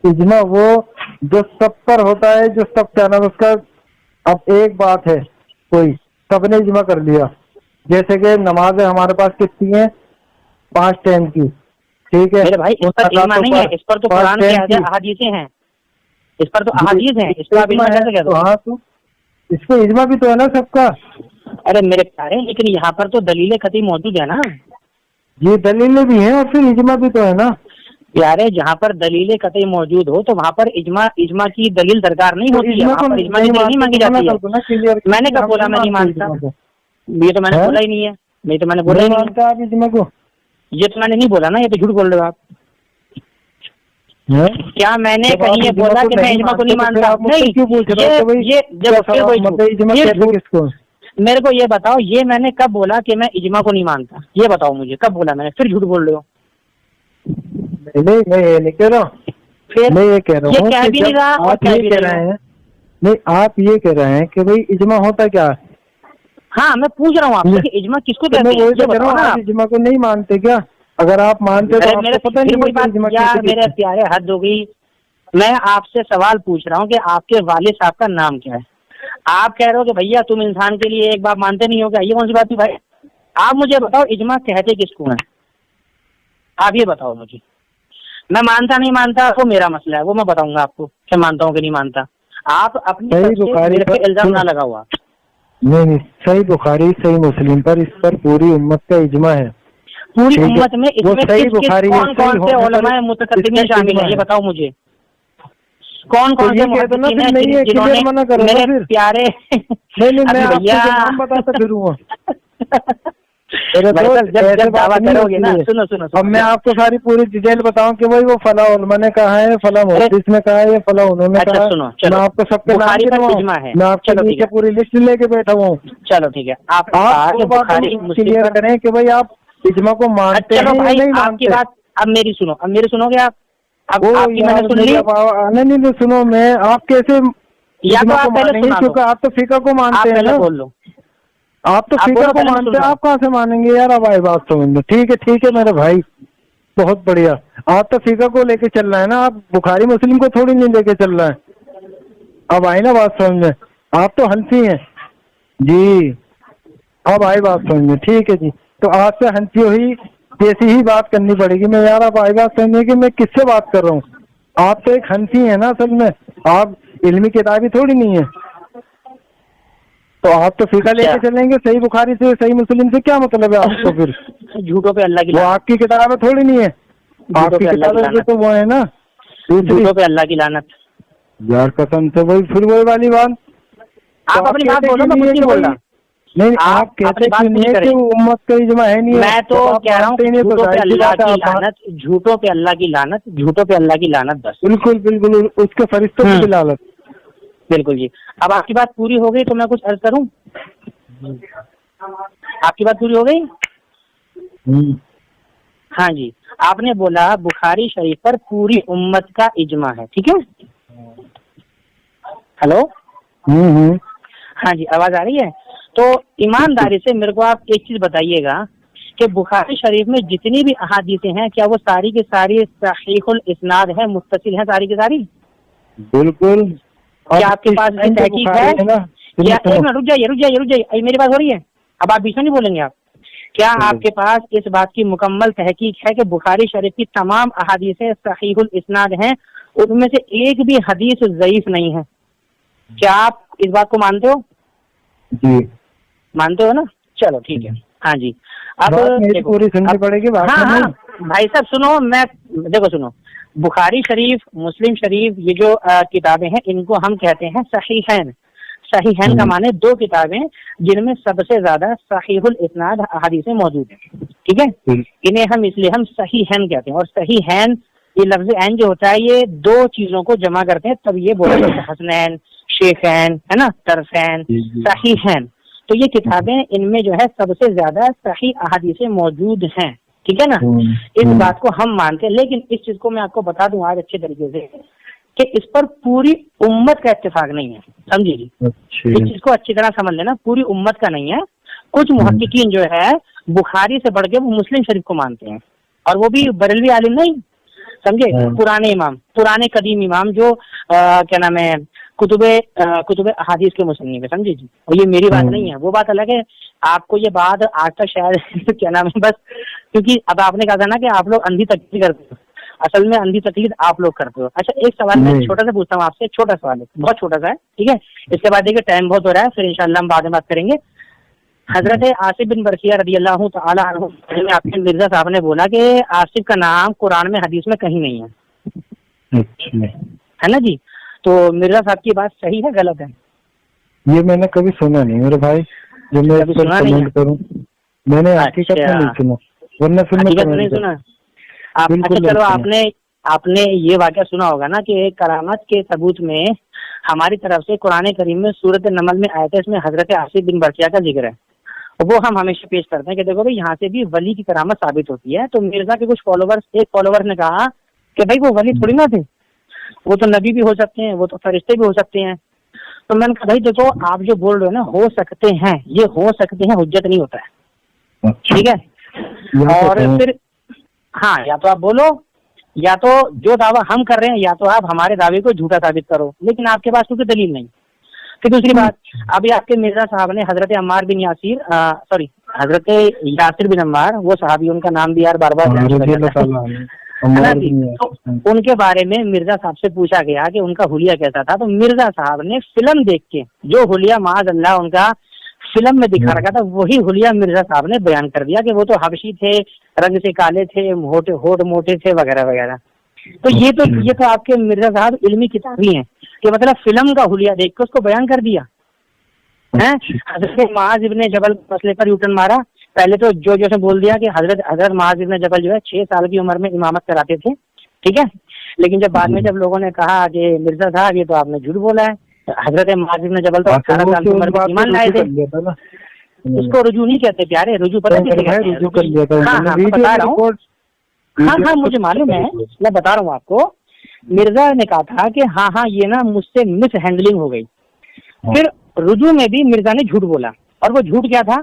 اجماع وہ جو سب پر ہوتا ہے، جو سب کہنا اس کا۔ اب ایک بات ہے، کوئی سب نے اجماع کر لیا، جیسے کہ نمازیں ہمارے پاس کتنی ہیں؟ 5 ٹائم کی، ٹھیک ہے میرے بھائی اس پر اجماع نہیں ہے، اس پر تو قرآن کی احادیثیں ہیں، اس پر تو احادیث ہیں، اس پر آپ اجماع کیسے کہتے ہیں؟ ہاں تو اس پہ اجماع بھی تو ہے نا سب کا۔ ارے میرے پیارے لیکن یہاں پر تو دلیل قطعی موجود ہے نا۔ جی دلیلیں بھی ہیں اور پھر اجماع بھی تو ہے نا پیارے، جہاں پر دلیل قطعی موجود ہو تو وہاں پر اجماع کی دلیل درکار نہیں ہوتی ہے، وہاں پر اجماع کی دلیل نہیں مانگی جاتی ہے۔ میں نے کب بولا میں نہیں مانتا؟ یہ تو میں نے بولا ہی نہیں ہے، یہ تو میں نے بولا ہی نہیں آپ اجماع کو، یہ تو میں نے نہیں بولا نا، یہ تو جھوٹ بول رہے ہو آپ۔ کیا میں نے کہیں یہ بولا کہ میں اجماع کو نہیں مانتا؟ میرے کو یہ بتاؤ، یہ میں نے کب بولا کہ میں اجماع کو نہیں مانتا؟ یہ بتاؤ مجھے کب بولا میں نے؟ پھر جھوٹ بول رہے ہو۔ نہیں میں یہ نہیں کہہ رہا ہوں، میں یہ کہہ رہا ہوں کہہ بھی نہیں رہا، آپ یہ کہہ رہے ہیں، نہیں آپ یہ کہہ رہے ہیں کہ بھائی اجماع ہوتا کیا ہے؟ ہاں میں پوچھ رہا ہوں آپ سے کہ اجماع کس کو کہتے ہیں؟ آپ اجماع کو نہیں مانتے کیا؟ اگر آپ مانتے تو پتہ نہیں۔ یار میرے پیارے حد ہو گئی، میں آپ سے سوال پوچھ رہا ہوں کہ آپ کے والد صاحب کا نام کیا ہے؟ آپ کہہ رہے ہو کہ بھیا تم انسان کے لیے ایک بات مانتے نہیں ہو، کیا یہ کون سی بات ہے بھائی؟ آپ مجھے بتاؤ اجماع کہتے کس کو ہیں؟ آپ یہ بتاؤ مجھے۔ میں مانتا نہیں مانتا وہ میرا مسئلہ ہے، وہ میں بتاؤں گا آپ کو کہ مانتا ہوں کہ نہیں مانتا۔ آپ اپنی میرے پہ الزام نہ لگاؤ۔ نہیں صحیح بخاری صحیح مسلم پر اس پر پوری امت کا اجماع ہے. پوری امت میں اس میں صحیح بخاری کون کون سے علماء متقدمین شامل ہیں یہ بتاؤ مجھے. کون کون سے محدثین ہیں جنہوں نے میرے پیارے بھیا بتاتا پھروں جب دعویٰ کرو گے نا سنو سنو اب میں آپ کو ساری پوری ڈیٹیل بتاؤں کہ وہی وہ فلاں علماء نے کہا ہے, فلاں محدث نے کہا ہے, فلاں انہوں نے کہا. میں آپ کو سب کے نام گنواؤں, میں آپ کے نیچے پوری لسٹ لے کے بیٹھا ہوں. چلو ٹھیک ہے, آپ کلیئر کریں کہ بھائی آپ اجماع کو مانتے ہیں یا نہیں مانتے. اب میری سنو گے آپ. اب آپ کی میں نے سن لی. نہیں سنو, میں آپ کیسے اجماع کو مانیں گے کیونکہ آپ تو فقہ کو مانتے ہیں نا. بول لو آپ تو فقہ کو مانتے ہیں, آپ کہاں سے مانیں گے یار. اب آئی بات سمجھ لو. ٹھیک ہے میرے بھائی, بہت بڑھیا. آپ تو فقہ کو لے کے چل رہا ہے نا, آپ بخاری مسلم کو تھوڑی نہیں لے کے چل رہا ہے. اب آئی نا بات سمجھ میں. آپ تو حنفی ہیں جی, اب آئی بات سمجھ میں. ٹھیک ہے جی, تو آپ سے حنفی ہوئی جیسی ہی بات کرنی پڑے گی. میں یار اب آئی بات سمجھے کہ میں کس سے بات کر رہا ہوں. آپ تو ایک حنفی ہیں نا اصل میں, آپ علمی کتابی تھوڑی نہیں ہے. تو آپ تو فقہ لے کے چلیں گے, صحیح بخاری سے صحیح مسلم سے کیا مطلب ہے آپ کو؟ پھر جھوٹوں پہ اللہ کی وہ آپ کی کتابیں تھوڑی نہیں ہے, آپ کی کتابیں تو وہ ہے نا. جھوٹوں پہ اللہ کی لعنت یار قسم سے. وہی پھر وہی والی بات. آپ اپنی بات بولو, میں کچھ نہیں بول رہا. نہیں آپ کہتے نہیں ہے کہ امت کا اجماع ہے نہیں. میں تو کہہ رہا ہوں جھوٹوں پہ اللہ کی لعنت, جھوٹوں پہ اللہ کی لعنت, جھوٹوں پہ اللہ کی لعنت. بس بالکل اس کے فرشتوں کی لعنت. بالکل جی. اب آپ کی بات پوری ہو گئی تو میں کچھ عرض کروں. آپ کی بات پوری ہو گئی؟ ہاں جی, آپ نے بولا بخاری شریف پر پوری امت کا اجماع ہے, ٹھیک ہے. ہلو ہاں جی, آواز آ رہی ہے. تو ایمانداری سے میرے کو آپ ایک چیز بتائیے گا کہ بخاری شریف میں جتنی بھی احادیثیں ہیں کیا وہ ساری کی ساری صحیح الاسناد ہے, متصل ہیں ساری کی ساری؟ بالکل. کیا آپ کے پاس تحقیق ہے؟ ایک منٹ رک جائیے, میری بات ہو رہی ہے. اب آپ بیچ میں نہیں بولیں گے. آپ کیا آپ کے پاس اس بات کی مکمل تحقیق ہے کہ بخاری شریف کی تمام احادیثیں صحیح الاسناد ہیں, ان میں سے ایک بھی حدیث ضعیف نہیں ہے؟ کیا آپ اس بات کو مانتے ہو؟ جی مانتے ہو نا. چلو ٹھیک ہے. ہاں جی, اب پوری سننی پڑے گی. ہاں بھائی صاحب سنو, میں دیکھو سنو, بخاری شریف مسلم شریف یہ جو کتابیں ہیں ان کو ہم کہتے ہیں صحیحین. صحیحین کا معنی دو کتابیں جن میں سب سے زیادہ صحیح الاسناد احادیثیں موجود ہیں, ٹھیک ہے. انہیں ہم اس لیے ہم صحیحین کہتے ہیں. اور صحیحین یہ لفظ عین جو ہوتا ہے یہ دو چیزوں کو جمع کرتے ہیں تب یہ بولا جاتا ہے. حسنین, شیخین ہے نا, طرفین, صحیحین. تو یہ کتابیں ان میں جو ہے سب سے زیادہ صحیح احادیثیں موجود ہیں, ٹھیک ہے نا. اس بات کو ہم مانتے ہیں, لیکن اس چیز کو میں آپ کو بتا دوں آج اچھے طریقے سے کہ اس پر پوری امت کا اتفاق نہیں ہے, سمجھیے جی. اس چیز کو اچھی طرح سمجھ لینا, پوری امت کا نہیں ہے. کچھ محققین جو ہے بخاری سے بڑھ کے وہ مسلم شریف کو مانتے ہیں, اور وہ بھی بریلوی عالم نہیں, سمجھے, پرانے امام, پرانے قدیم امام جو کیا نام ہے کتب احادیث کے مصنف ہے, سمجھے جی. اور یہ میری بات نہیں ہے, وہ بات الگ ہے. آپ کو یہ بات آج تک شاید کیا نام ہے بس کیونکہ اب آپ نے کہا تھا نا کہ آپ لوگ اندھی تقلید کرتے ہو, اصل میں اندھی تقلید آپ لوگ کرتے ہو. اچھا ایک سوال میں چھوٹا سا پوچھتا ہوں آپ سے, چھوٹا سوال ہے, بہت چھوٹا سا ہے, ٹھیک ہے. اس کے بعد دیکھیے ٹائم بہت ہو رہا ہے, پھر انشاءاللہ ہم بعد میں بات کریں گے. حضرت آصف بن برقیہ رضی اللہ تعالیٰ عنہ میں آپ کے مرزا صاحب نے بولا کہ آصف کا نام قرآن میں حدیث میں کہیں نہیں ہے, ہے نا جی. تو مرزا صاحب کی بات صحیح ہے غلط ہے؟ یہ میں نے کبھی سنا نہیں میرے بھائی, جو میں کمنٹ کروں میں نے حقیقت میں نہیں سنا, ورنہ نہیں سنا. اچھا چلو آپ نے یہ واقعہ سنا ہوگا نا کہ کرامت کے ثبوت میں ہماری طرف سے قرآن کریم میں سورۃ النمل میں آیت ہے, اس میں حضرت آصف بن برقیہ کا ذکر ہے. وہ ہم ہمیشہ پیش کرتے ہیں کہ دیکھو بھائی یہاں سے بھی ولی کی کرامت ثابت ہوتی ہے. تو مرزا کے کچھ ایک فالوور نے کہا کہ بھائی وہ ولی تھوڑی نہ تھے, وہ تو نبی بھی ہو سکتے ہیں, وہ تو فرشتے بھی ہو سکتے ہیں. تو میں نے کہا بھائی دیکھو آپ جو بول رہے ہو نا ہو سکتے ہیں, یہ ہو سکتے ہیں حجت نہیں ہوتا ہے, ٹھیک ہے. اور پھر ہاں یا تو آپ بولو یا تو جو دعویٰ ہم کر رہے ہیں یا تو آپ ہمارے دعوے کو جھوٹا ثابت کرو, لیکن آپ کے پاس کیونکہ دلیل نہیں. پھر دوسری بات, ابھی آپ کے مرزا صاحب نے حضرت عمار بن حضرت یاسر بن عمار, وہ صحابی ان کا نام بھی یار بار بار ان کے بارے میں مرزا صاحب سے پوچھا گیا کہ ان کا حلیہ کیسا تھا. تو مرزا صاحب نے فلم دیکھ کے جو حلیہ معاذ اللہ ان کا فلم میں دکھا رکھا تھا وہی حلیہ مرزا صاحب نے بیان کر دیا کہ وہ تو حبشی تھے، رنگ سے کالے تھے، ہوٹ موٹے تھے وغیرہ وغیرہ. تو یہ تو آپ کے مرزا صاحب علمی کتابی ہیں کہ مطلب فلم کا حلیہ دیکھ کے اس کو بیان کر دیا. حضرت معاذ ابن جبل مسئلے پر یوٹن مارا. پہلے تو جو سے بول دیا کہ حضرت معاذ ابن جبل جو ہے 6 سال کی عمر میں امامت کراتے تھے، ٹھیک ہے. لیکن جب بعد میں جب لوگوں نے کہا کہ مرزا صاحب یہ تو آپ نے جھوٹ بولا ہے، حضرت معاذ ابن جبل تو 18 سال کی عمر میں ایمان لائے تھے. اس کو رجوع نہیں کہتے پیارے، رجوع پتہ نہیں. ہاں بتا رہا ہوں، ہاں مجھے معلوم ہے، میں بتا رہا ہوں آپ کو. مرزا نے کہا تھا کہ ہاں یہ نا مجھ سے مس ہینڈلنگ ہو گئی. پھر رجوع میں بھی مرزا نے جھوٹ بولا، اور وہ جھوٹ کیا تھا؟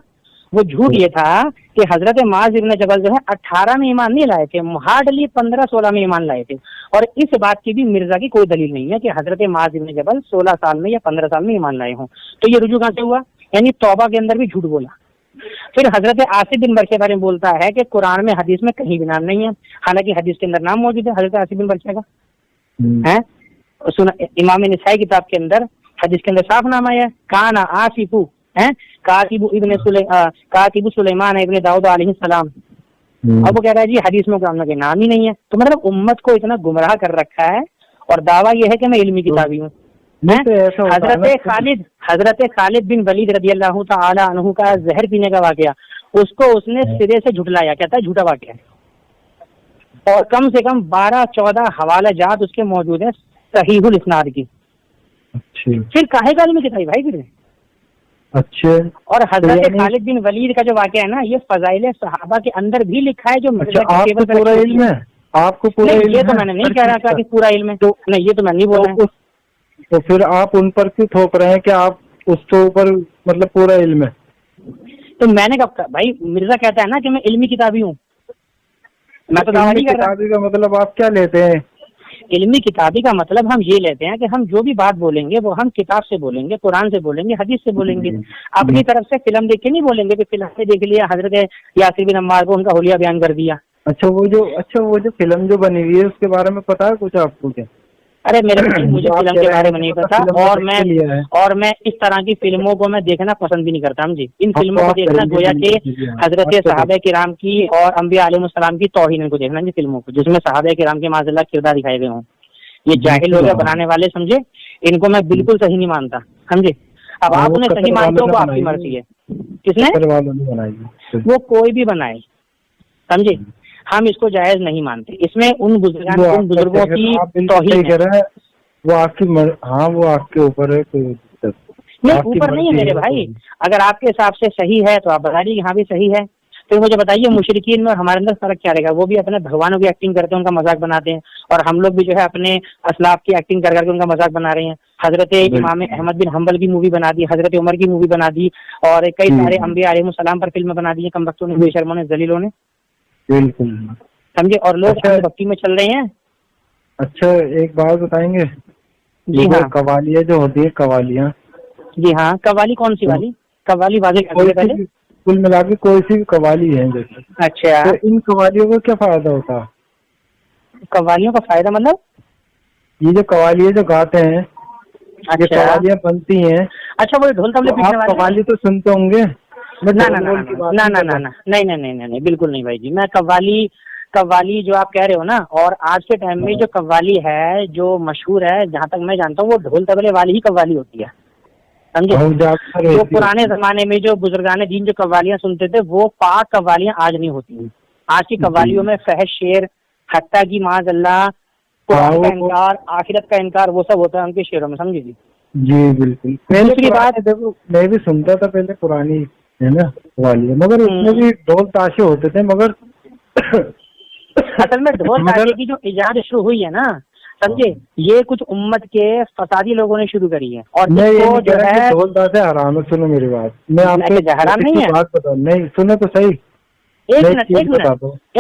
وہ جھوٹ یہ تھا کہ حضرت معاذ ابن جبل جو ہے 18 میں ایمان نہیں لائے تھے، ہارڈلی 15-16 میں ایمان لائے تھے. اور اس بات کی بھی مرزا کی کوئی دلیل نہیں ہے کہ حضرت معاذ ابن جبل 16 سال میں یا 15 سال میں ایمان لائے ہوں. تو یہ رجوع کہاں سے ہوا؟ یعنی توبہ کے اندر بھی جھوٹ بولا. پھر حضرت عاصم بن برقیہ کے بارے میں بولتا ہے کہ قرآن میں حدیث میں کہیں بھی نام نہیں ہے، حالانکہ حدیث کے اندر نام موجود ہے حضرت عاصم بن برقیہ کا. امام نسائی کتاب کے اندر حدیث کے اندر صاف نام آیا ہے، کانا آصف کاتب سلیمان ابن داؤد علیہ السلام. اب وہ کہہ رہا ہے جی حدیث میں قرآن کے نام ہی نہیں ہے. تو مطلب امت کو اتنا گمراہ کر رکھا ہے، اور دعویٰ یہ ہے کہ میں علمی کتابی ہوں. حضرت خالد بن ولید رضی اللہ تعالی عنہ کا زہر پینے کا واقعہ، اس کو اس نے سرے سے جھٹلایا، کہتا ہے جھوٹا واقعہ ہے. اور کم سے کم 12-14 حوالہ جات اس کے موجود ہیں صحیح الاسناد کی. پھر کاہے کا علمی کتابی بھائی پھر. اچھا. اور حضرت خالد بن ولید کا جو واقعہ ہے نا، یہ فضائل صحابہ کے اندر بھی لکھا ہے. جو آپ کو پورا علم ہے؟ آپ کو پورا علم؟ یہ تو میں نے نہیں کہہ رہا تھا کہ پورا علم ہے، نہیں یہ تو میں نہیں بول رہا. تو پھر آپ ان پر کیوں تھوپ رہے ہیں کہ آپ اس کے اوپر مطلب پورا علم ہے؟ تو میں نے کب کہا بھائی؟ مرزا کہتا ہے نا کہ میں علمی کتابی ہوں، میں تو دعویٰ نہیں کر رہا. کتابی کا مطلب آپ کیا لیتے ہیں؟ علمی کتابی کا مطلب ہم یہ لیتے ہیں کہ ہم جو بھی بات بولیں گے وہ ہم کتاب سے بولیں گے، قرآن سے بولیں گے، حدیث سے بولیں گے. اپنی طرف سے فلم دیکھ کے نہیں بولیں گے کہ فلم سے دیکھ لیا حضرت یاسر بن عمار کو ان کا حلیہ بیان کر دیا. اچھا وہ جو فلم جو بنی ہوئی ہے اس کے بارے میں پتا ہے کچھ آپ کو کیا؟ ارے مجھے فلم کے بارے میں نہیں پتا، اور میں اس طرح کی فلموں کو میں دیکھنا پسند بھی نہیں کرتا. جی ان فلموں کو دیکھنا گویا کہ حضرت صحابہ کرام کی اور انبیاء علیہ السلام کی توہین ان کو دیکھنا جی فلموں کو، جس میں صحابہ کرام کے معاذ اللہ کردار دکھائے گئے ہوں. یہ جاہل لوگ بنانے والے سمجھے، ان کو میں بالکل صحیح نہیں مانتا سمجھے. اب آپ انہیں صحیح مانتے ہو وہ آپ کی مرضی ہے. کس نے؟ وہ کوئی بھی بنائے سمجھے، ہم اس کو جائز نہیں مانتے. اس میں ان بزرگوں کی توہین ہے. وہ آپ کی ہاں وہ آپ کے اوپر ہے، نہیں اوپر نہیں ہے میرے بھائی. اگر آپ کے حساب سے صحیح ہے تو آپ بتا دیجیے کہ ہاں بھی صحیح ہے. پھر مجھے بتائیے مشرکین میں اور ہمارے اندر فرق کیا رہے گا؟ وہ بھی اپنے بھگوانوں کی ایکٹنگ کرتے ہیں، ان کا مذاق بناتے ہیں، اور ہم لوگ بھی جو ہے اپنے اسلاف کی ایکٹنگ کر کے ان کا مذاق بنا رہے ہیں. حضرت امام احمد بن حنبل کی مووی بنا دی، حضرت عمر کی مووی بنا دی، اور کئی سارے انبیاء علیہ السلام پر فلمیں بنا دی ہیں کم بختوں نے، بے شرموں نے، ذلیلوں نے. بالکل سمجھے. اور لوگ بھکتی میں چل رہے ہیں. اچھا ایک بات بتائیں گے؟ جی ہاں. قوالیاں جو ہوتی ہے قوالیاں، جی ہاں. قوالی کون سی والی؟ قوالی واضح کر دیں پہلے. کل ملا کے کوئی سی بھی قوالی ہے جیسے. اچھا. تو ان قوالیوں کا کیا فائدہ ہوتا ہے؟ قوالیوں کا فائدہ مطلب یہ جو قوالیاں جو گاتے ہیں، یہ قوالیاں بنتی ہیں. اچھا وہ ڈھول طبلے پیٹنے والے قوالی تو سنتے ہوں گے؟ نہیں بالکل نہیں بھائی جی. میں قوالی جو آپ کہہ رہے ہو نا، اور آج کے ٹائم میں جو قوالی ہے جو مشہور ہے جہاں تک میں جانتا ہوں وہ ڈھول طبلے والی ہی قوالی ہوتی ہے سمجھے. جو پرانے زمانے میں جو بزرگان دین جو قوالیاں سنتے تھے وہ پاک قوالیاں آج نہیں ہوتی ہیں. آج کی قوالیوں میں فحش شعر، حتیٰ کی معاذ اللہ قرآن کا انکار، آخرت کا انکار، وہ سب ہوتا ہے ان کے شعروں میں سمجھے. جی بالکل. دوسری بات دیکھو میں بھی سنتا تھا پہلے پرانی ہے نا قوالیاں، مگر اس میں بھی ڈھول تاشے ہوتے تھے. مگر اصل میں ڈھول تاشے کی جو ایجاد شروع ہوئی ہے نا سمجھے، یہ کچھ امت کے فسادی لوگوں نے شروع کری ہے. اور جو ہے ڈھول تاشے حرام ہے. سنو میری بات، میں آپ کو حرام نہیں ہے بات بتاؤں. نہیں سنو تو صحیح، ایک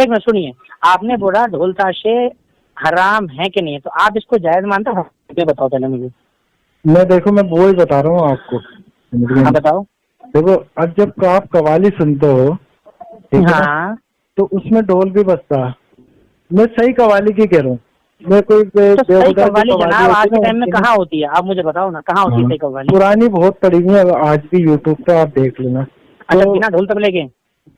منٹ سنیے. آپ نے بولا ڈھول تاشے حرام ہے کہ نہیں، تو آپ اس کو جائز مانتے ہو؟ بتاؤ پہلے مجھے. میں دیکھو میں وہی بتا رہا ہوں آپ کو. بتاؤ. دیکھو اب جب آپ قوالی سنتے ہو ہاں تو اس میں ڈھول بھی بجتا ہے. میں صحیح قوالی کی کہہ رہا ہوں. میں کوئی تو صحیح قوالی جناب آج کے ٹائم میں کہاں ہوتی ہے؟ آپ مجھے بتاؤ نا کہاں ہوتی ہے صحیح قوالی؟ پرانی بہت پڑی ہوئی ہے آج بھی یوٹیوب پہ آپ دیکھ لینا. اچھا بنا ڈھول تبلے کے؟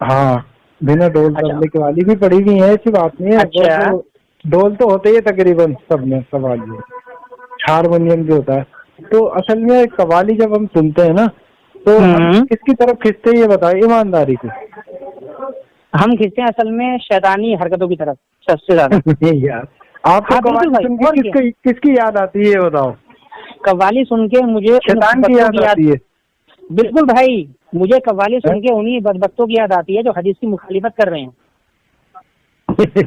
ہاں بنا ڈھول تبلے کی والی بھی پڑی ہوئی ہے, ایسی بات نہیں ہے. اچھا ڈھول تو ہوتے ہی تقریباً سب میں قوالی, ہارمونیم بھی ہوتا ہے. تو اصل میں قوالی جب ہم سنتے ہیں نا تو ہم کس کی طرف کھنچتے ہیں یہ بتائیں ایمانداری سے؟ ہم کھنچتے ہیں اصل میں شیطانی حرکتوں کی طرف سب سے زیادہ. یار آپ کو قوالی سن کے کس کی یاد آتی ہے یہ بتاؤ؟ قوالی سن کے مجھے شیطان کی یاد آتی ہے. بالکل بھائی, مجھے قوالی سن کے انہی بدبختوں کی یاد آتی ہے جو حدیث کی مخالفت کر رہے ہیں.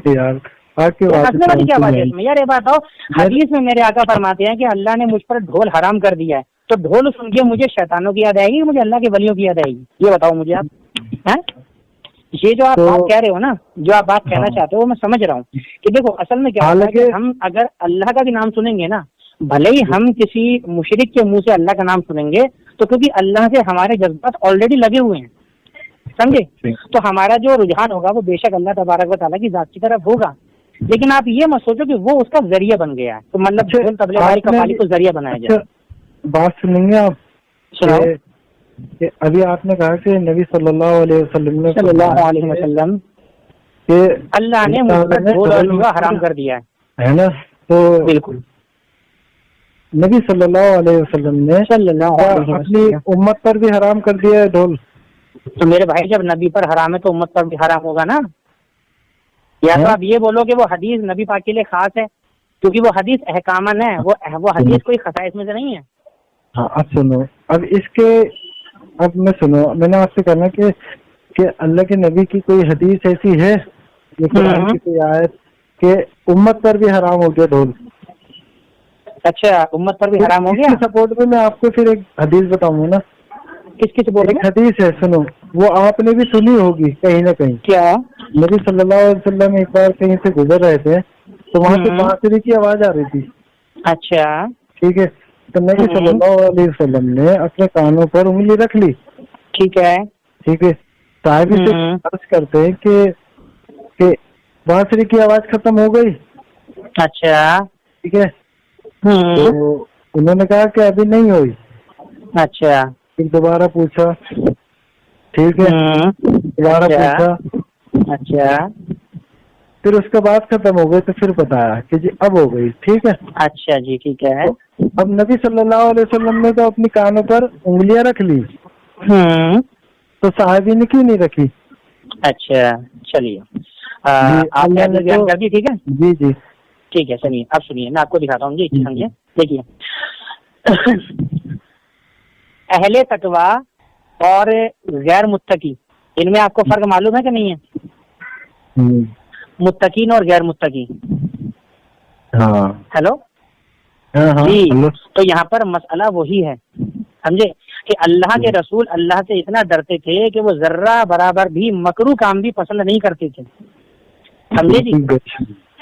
یار ہنسنے والی کیا بات ہے اس میں یار؟ یہ بتاؤ حدیث میں میرے آقا فرماتے ہیں کہ اللہ نے مجھ پر ڈھول حرام کر دیا ہے, تو ڈھول سن کے مجھے شیطانوں کی یاد آئے گی, مجھے اللہ کے ولیوں کی یاد آئے گی؟ یہ بتاؤ مجھے آپ. یہ جو آپ بات کہہ رہے ہو نا, جو آپ بات کہنا چاہتے ہو وہ میں سمجھ رہا ہوں کہ دیکھو اصل میں کیا ہے کہ ہم اگر اللہ کا بھی نام سنیں گے نا, بھلے ہی ہم کسی مشرک کے منہ سے اللہ کا نام سنیں گے تو کیونکہ اللہ سے ہمارے جذبات آلریڈی لگے ہوئے ہیں, سمجھے, تو ہمارا جو رجحان ہوگا وہ بے شک اللہ تبارک و تعالیٰ کی ذات کی طرف ہوگا. لیکن آپ یہ مت سوچو کہ وہ اس کا ذریعہ بن گیا ہے, تو مطلب ڈھول تبلے والی قوالی کو ذریعہ بنایا جائے. بات سنیں گے آپ؟ سناؤ. ابھی آپ نے کہا کہ نبی صلی اللہ علیہ وسلم کہ اللہ نے مجھ پر ڈھول اور جوا حرام کر دیا ہے نا, تو بالکل نبی صلی اللہ علیہ وسلم نے اپنی امت پر بھی حرام کر دیا ہے ڈھول. تو میرے بھائی جب نبی پر حرام ہے تو امت پر بھی حرام ہوگا نا. یا تو آپ یہ بولو کہ وہ حدیث نبی پاک کے لیے خاص ہے کیونکہ وہ حدیث احکامن ہے, وہ حدیث کوئی خصائص میں سے نہیں ہے. ہاں اب سنو, اب اس کے اب میں سنو, میں نے آپ سے کہنا کہ اللہ کے نبی کی کوئی حدیث ایسی ہے یہ قرآن کی کوئی آیت کہ امت پر بھی حرام ہو گیا ڈھول؟ اچھا امت پر بھی حرام ہو گیا. سپورٹ میں آپ کو پھر ایک حدیث بتاؤں گا نا. کس کی سپورٹ؟ ایک حدیث ہے سنو, وہ آپ نے بھی سنی ہوگی کہیں نہ کہیں. کیا؟ نبی صلی اللہ علیہ وسلم ایک بار کہیں سے گزر رہے تھے تو وہاں سے بانسری کی آواز آ رہی تھی. اچھا ٹھیک ہے, تو نبی صلی اللہ علیہ وسلم نے اپنے کانوں پر انگلی رکھ لی. ٹھیک ہے ٹھیک ہے, صحابی سے عرض کرتے ہیں کہ بانسری کی آواز ختم ہو گئی. اچھا ٹھیک ہے, تو انہوں نے کہا کہ ابھی نہیں ہوئی. اچھا پھر دوبارہ پوچھا, ٹھیک ہے, دوبارہ پوچھا, اچھا پھر اس کے بعد ختم ہو گئی تو پھر بتایا کہ جی اب ہو گئی. ٹھیک ہے, اچھا جی ٹھیک ہے. اب نبی صلی اللہ علیہ وسلم نے تو اپنی کانوں پر انگلیاں رکھ لی, تو صحابی نے کیوں نہیں رکھی؟ اچھا چلیے آپ نے بیان کر دی. ٹھیک ہے جی جی ٹھیک ہے, سنیے اب سنیے میں آپ کو دکھاتا ہوں. جی سمجھے, دیکھیے اہل تقوی اور غیر متقی ان میں آپ کو فرق معلوم ہے کہ نہیں ہے؟ متقین اور غیر متقی. ہیلو جی, تو یہاں پر مسئلہ وہی ہے سمجھے کہ اللہ کے رسول اللہ سے اتنا ڈرتے تھے کہ وہ ذرہ برابر بھی مکروہ کام بھی پسند نہیں کرتے تھے, سمجھے جی,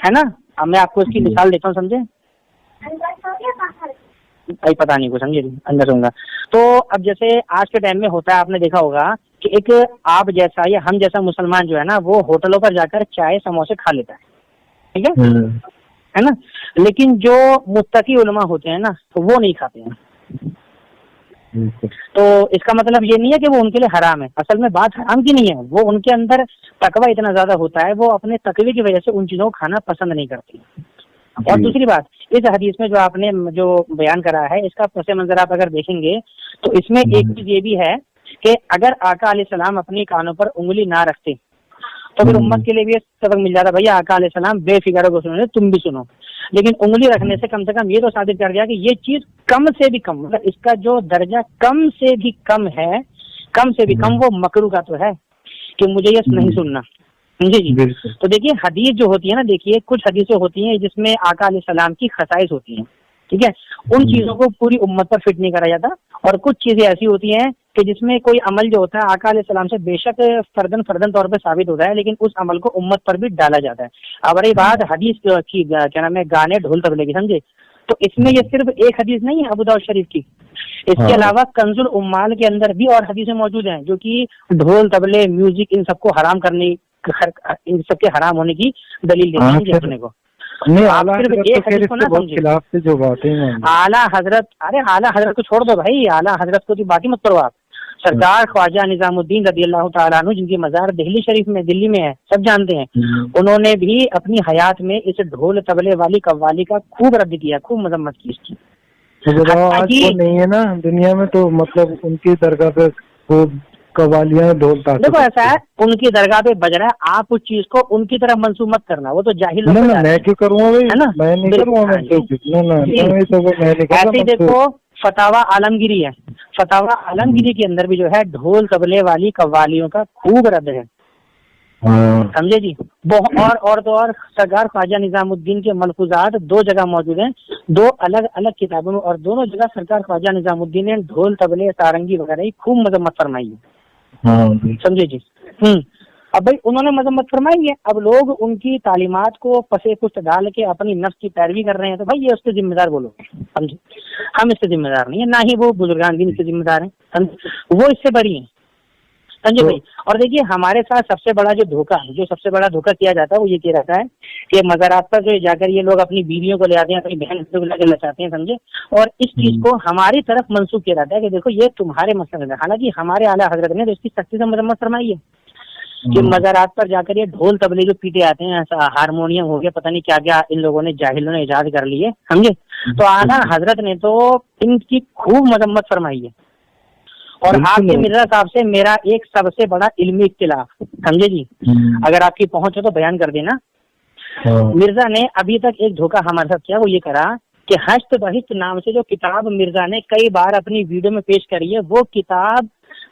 ہے نا. اب میں آپ کو اس کی مثال دیتا ہوں, سمجھے بھائی, پتا نہیں کو سمجھے اندر ہوں گا. تو اب جیسے آج کے ٹائم میں ہوتا ہے, آپ نے دیکھا ہوگا کہ ایک آپ جیسا یا ہم جیسا مسلمان جو ہے نا وہ ہوٹلوں پر جا کر چائے سموسے کھا لیتا ہے, ٹھیک ہے نا, لیکن جو متقی علماء ہوتے ہیں نا تو وہ نہیں کھاتے ہیں. تو اس کا مطلب یہ نہیں ہے کہ وہ ان کے لیے حرام ہے, اصل میں بات حرام کی نہیں ہے, وہ ان کے اندر تقوی اتنا زیادہ ہوتا ہے, وہ اپنے تقوی کی وجہ سے ان چیزوں کو کھانا پسند نہیں کرتے. اور دوسری بات, اس حدیث میں جو آپ نے جو بیان کرا ہے اس کا پس منظر آپ اگر دیکھیں گے تو اس میں ایک چیز یہ بھی ہے کہ اگر آقا علیہ السلام اپنی کانوں پر انگلی نہ رکھتے تو پھر امت کے لیے بھی سبق مل جاتا, بھیا آقا علیہ السلام بے فکر ہو سنو, تم بھی سنو. لیکن انگلی رکھنے سے کم یہ تو ثابت کر دیا کہ یہ چیز کم سے بھی کم, مطلب اس کا جو درجہ کم سے بھی کم ہے, کم سے بھی کم وہ مکروہ کا تو ہے کہ مجھے یہ نہیں سننا. جی جی, تو دیکھیے حدیث جو ہوتی ہے نا, دیکھیے کچھ حدیثیں ہوتی ہیں جس میں آقا علیہ السلام کی خصائص ہوتی ہیں, ٹھیک ہے, ان چیزوں کو پوری امت پر فٹ نہیں کرا جاتا. اور کچھ چیزیں ایسی ہوتی ہیں کہ جس میں کوئی عمل جو ہوتا ہے آقا علیہ السلام سے بے شک فردن طور پہ ثابت ہوتا ہے, لیکن اس عمل کو امت پر بھی ڈالا جاتا ہے. اب رہی بات حدیث کی کیا نام ہے گانے ڈھول تبلے کی, سمجھے, تو اس میں یہ صرف ایک حدیث نہیں ہے ابو داؤد شریف کی, اس کے علاوہ کنز الامال کے اندر بھی اور حدیثیں موجود ہیں جو کہ ڈھول تبلے میوزک ان سب کو حرام کرنے, ان سب کے حرام ہونے کی دلیل دیتے ہیں اپنے کو. نہیں آپ اعلیٰ صرف حضرت ایک تو پھر حدیث اس کو کے نہ بہت سمجھے. خلاف سے جو باتیں ہیں. اعلیٰ حضرت، ارے اعلیٰ حضرت کو چھوڑ دو بھائی، اعلیٰ حضرت کو تو بات ہی مت کرو آپ. سرکار خواجہ نظام الدین رضی اللہ تعالیٰ عنہ، جن کی مزار دہلی شریف میں دلی میں ہے، سب جانتے ہیں، انہوں نے بھی اپنی حیات میں اس ڈھول طبلے والی قوالی کا خوب رد کیا، خوب مذمت کی اس کی. آج وہ نہیں ہے نا دنیا میں، تو مطلب ان کی درگاہ پہ وہ قوالیاں ڈھول تاتے. دیکھو ایسا ہے، ان کی درگاہ پہ بج رہا ہے، آپ اس چیز کو ان کی طرف منسوخ مت کرنا، وہ تو جاہل لوگ نہ میں کیوں کروں گا بھائی، ہے نا، میں نہیں کروں گا. ایسے ہی دیکھو فتاوا عالمگیری ہے، فتاوا عالمگیری کے اندر بھی جو ہے ڈھول طبلے والی قوالیوں کا خوب رد ہے، سمجھے جی. اور تو اور سرکار خواجہ نظام الدین کے ملفوظات 2 جگہ موجود ہیں، 2 الگ الگ کتابوں میں، اور دونوں جگہ سرکار خواجہ نظام الدین نے ڈھول طبلے سارنگی وغیرہ کی خوب مذمت فرمائی ہے، سمجھے جی. اب بھائی انہوں نے مذمت فرمائی ہے، اب لوگ ان کی تعلیمات کو پسے پشت ڈال کے اپنی نفس کی پیروی کر رہے ہیں، تو بھائی یہ اس کے ذمہ دار بولو، سمجھے. ہم اس سے ذمہ دار نہیں ہیں، نہ ہی وہ بزرگان دین اس سے ذمہ دار ہیں، سمجھے، وہ اس سے بری ہیں، سمجھے بھائی. اور دیکھیے ہمارے ساتھ سب سے بڑا سب سے بڑا دھوکہ کیا جاتا ہے وہ یہ کیا رہتا ہے کہ مزارات پر جو جا کر یہ لوگ اپنی بیویوں کو لے آتے ہیں، اپنی بہن کو لا کے نچاتے ہیں، سمجھے، اور اس چیز کو ہماری طرف منسوخ کیا جاتا ہے کہ دیکھو یہ تمہارے مسئلے ہے. حالانکہ ہمارے اعلیٰ حضرت نے تو اس کی سختی سے مذمت فرمائی ہے کہ مزارات پر جا کر یہ ڈھول طبلے جو پیٹے آتے ہیں، ہارمونیم ہو گیا، پتہ نہیں کیا کیا ان لوگوں نے جاہلوں نے ایجاد کر لیے، سمجھے. تو اعلیٰ حضرت نے تو ان کی خوب مذمت فرمائی ہے. اور آپ کے مرزا صاحب سے میرا ایک سب سے بڑا علمی اختلاف، سمجھے جی، اگر آپ کی پہنچ ہو تو بیان کر دینا. مرزا نے ابھی تک ایک دھوکہ ہمارے ساتھ کیا، وہ یہ کرا کہ ہشت بہشت نام سے جو کتاب مرزا نے کئی بار اپنی ویڈیو میں پیش کری ہے، وہ کتاب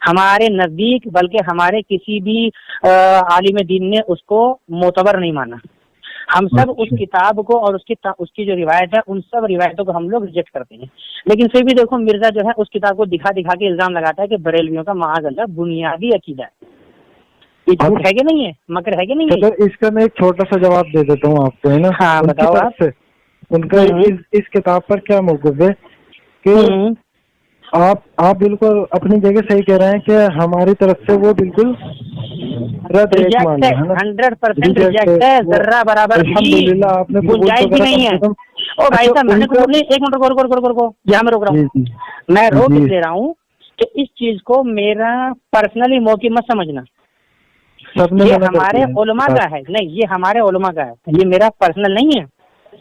ہمارے نزدیک بلکہ ہمارے کسی بھی عالم دین نے اس کو معتبر نہیں مانا. ہم سب اس کتاب کو اور اس کی جو روایت ہے، ان سب روایتوں کو ہم لوگ ریجیکٹ کرتے ہیں. لیکن پھر بھی دیکھو مرزا جو ہے اس کتاب کو دکھا کے الزام لگاتا ہے کہ بریلویوں کا معاذ اللہ بنیادی عقیدہ ہے. یہ جھوٹ ہے کہ نہیں ہے، مکر ہے کہ نہیں ہے؟ اس کا میں ایک چھوٹا سا جواب دے دیتا ہوں آپ کو، ہے نا. ہاں بتاؤ آپ. ان کا اس کتاب پر کیا موقف ہے کہ آپ بالکل اپنی جگہ صحیح کہہ رہے ہیں کہ ہماری طرف سے وہ بالکل 100% ریجیکٹ ہے، ذرہ برابر گنجائش بھی نہیں ہے. او بھائی صاحب میں نے ایک منٹ کو یہاں میں روک رہا ہوں، میں روک دے رہا ہوں کہ اس چیز کو میرا پرسنلی موقع مت سمجھنا. یہ ہمارے علماء کا ہے، نہیں یہ ہمارے علماء کا ہے، یہ میرا پرسنل نہیں ہے.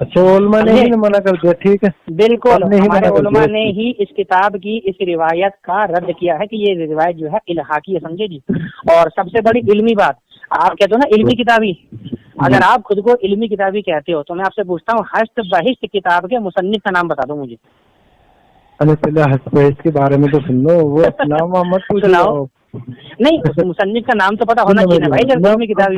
اچھا علماء نے ہی منع کر دیا، ٹھیک ہے. بالکل ہمارے علماء نے ہی اس کتاب کی اس روایت کا رد کیا ہے کہ یہ روایت جو ہے الحاقی ہے، سمجھے جی. اور سب سے بڑی علمی بات، آپ کہتے ہو نا علمی کتابی، اگر آپ خود کو علمی کتابی کہتے ہو تو میں آپ سے پوچھتا ہوں ہشت بہشت کتاب کے مصنف کا نام بتا دو مجھے. پہلے ہشت بہشت کے بارے میں تو سن لو، وہ نام مت سناؤ. نہیں مصنف کا نام تو پتا ہونا چاہیے بھائی جب علمی کتابی.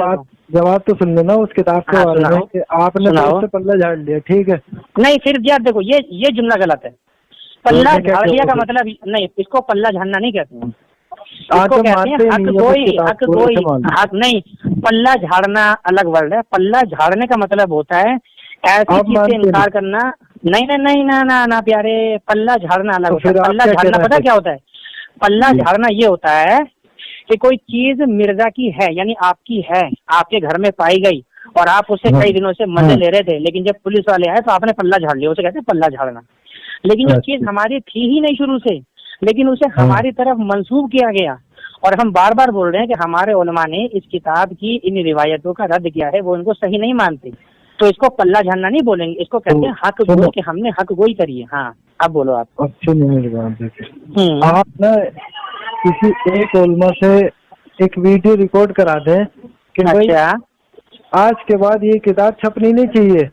جواب تو سن لینا اس کتاب کے بارے میں کہ آپ نے پلہ جھاڑ لیا، ٹھیک ہے. نہیں پھر یار دیکھو یہ جملہ غلط ہے. پلہ جھاڑ لیا کا مطلب نہیں، اس کو پلہ جھاڑنا نہیں کہتے ہیں، اس کو کہتے ہیں حق نہیں. پلہ جھاڑنا الگ ورڈ ہے. پلہ جھاڑنے کا مطلب ہوتا ہے ایسی چیز سے انکار کرنا. نہیں نہ پیارے، پلہ جھاڑنا الگ ہوتا ہے. پلہ جھاڑنا پتا کیا ہوتا ہے؟ پلہ جھاڑنا یہ ہوتا ہے کہ کوئی چیز مرزا کی ہے، یعنی آپ کی ہے، آپ کے گھر میں پائی گئی اور آپ اسے کئی دنوں سے مزے لے رہے تھے، لیکن جب پولیس والے آئے تو آپ نے پلہ جھاڑ لیا، اسے کہتے ہیں پلہ جھاڑنا. لیکن یہ چیز ہماری تھی ہی نہیں شروع سے، لیکن اسے ہماری طرف منسوب کیا گیا. اور ہم بار بار بول رہے ہیں کہ ہمارے علماء نے اس کتاب کی ان روایتوں کا رد کیا ہے، وہ ان کو صحیح نہیں مانتے. تو اس کو پلہ جھاڑنا نہیں بولیں گے، اس کو کہتے ہیں حق گوئی، کہ ہم نے حق گوئی کری ہے. ہاں اب بولو آپ. آپ نا کسی ایک علماء سے ایک ویڈیو ریکارڈ کرا دیں کہ آج کے بعد یہ کتاب چھپنی نہیں چاہیے،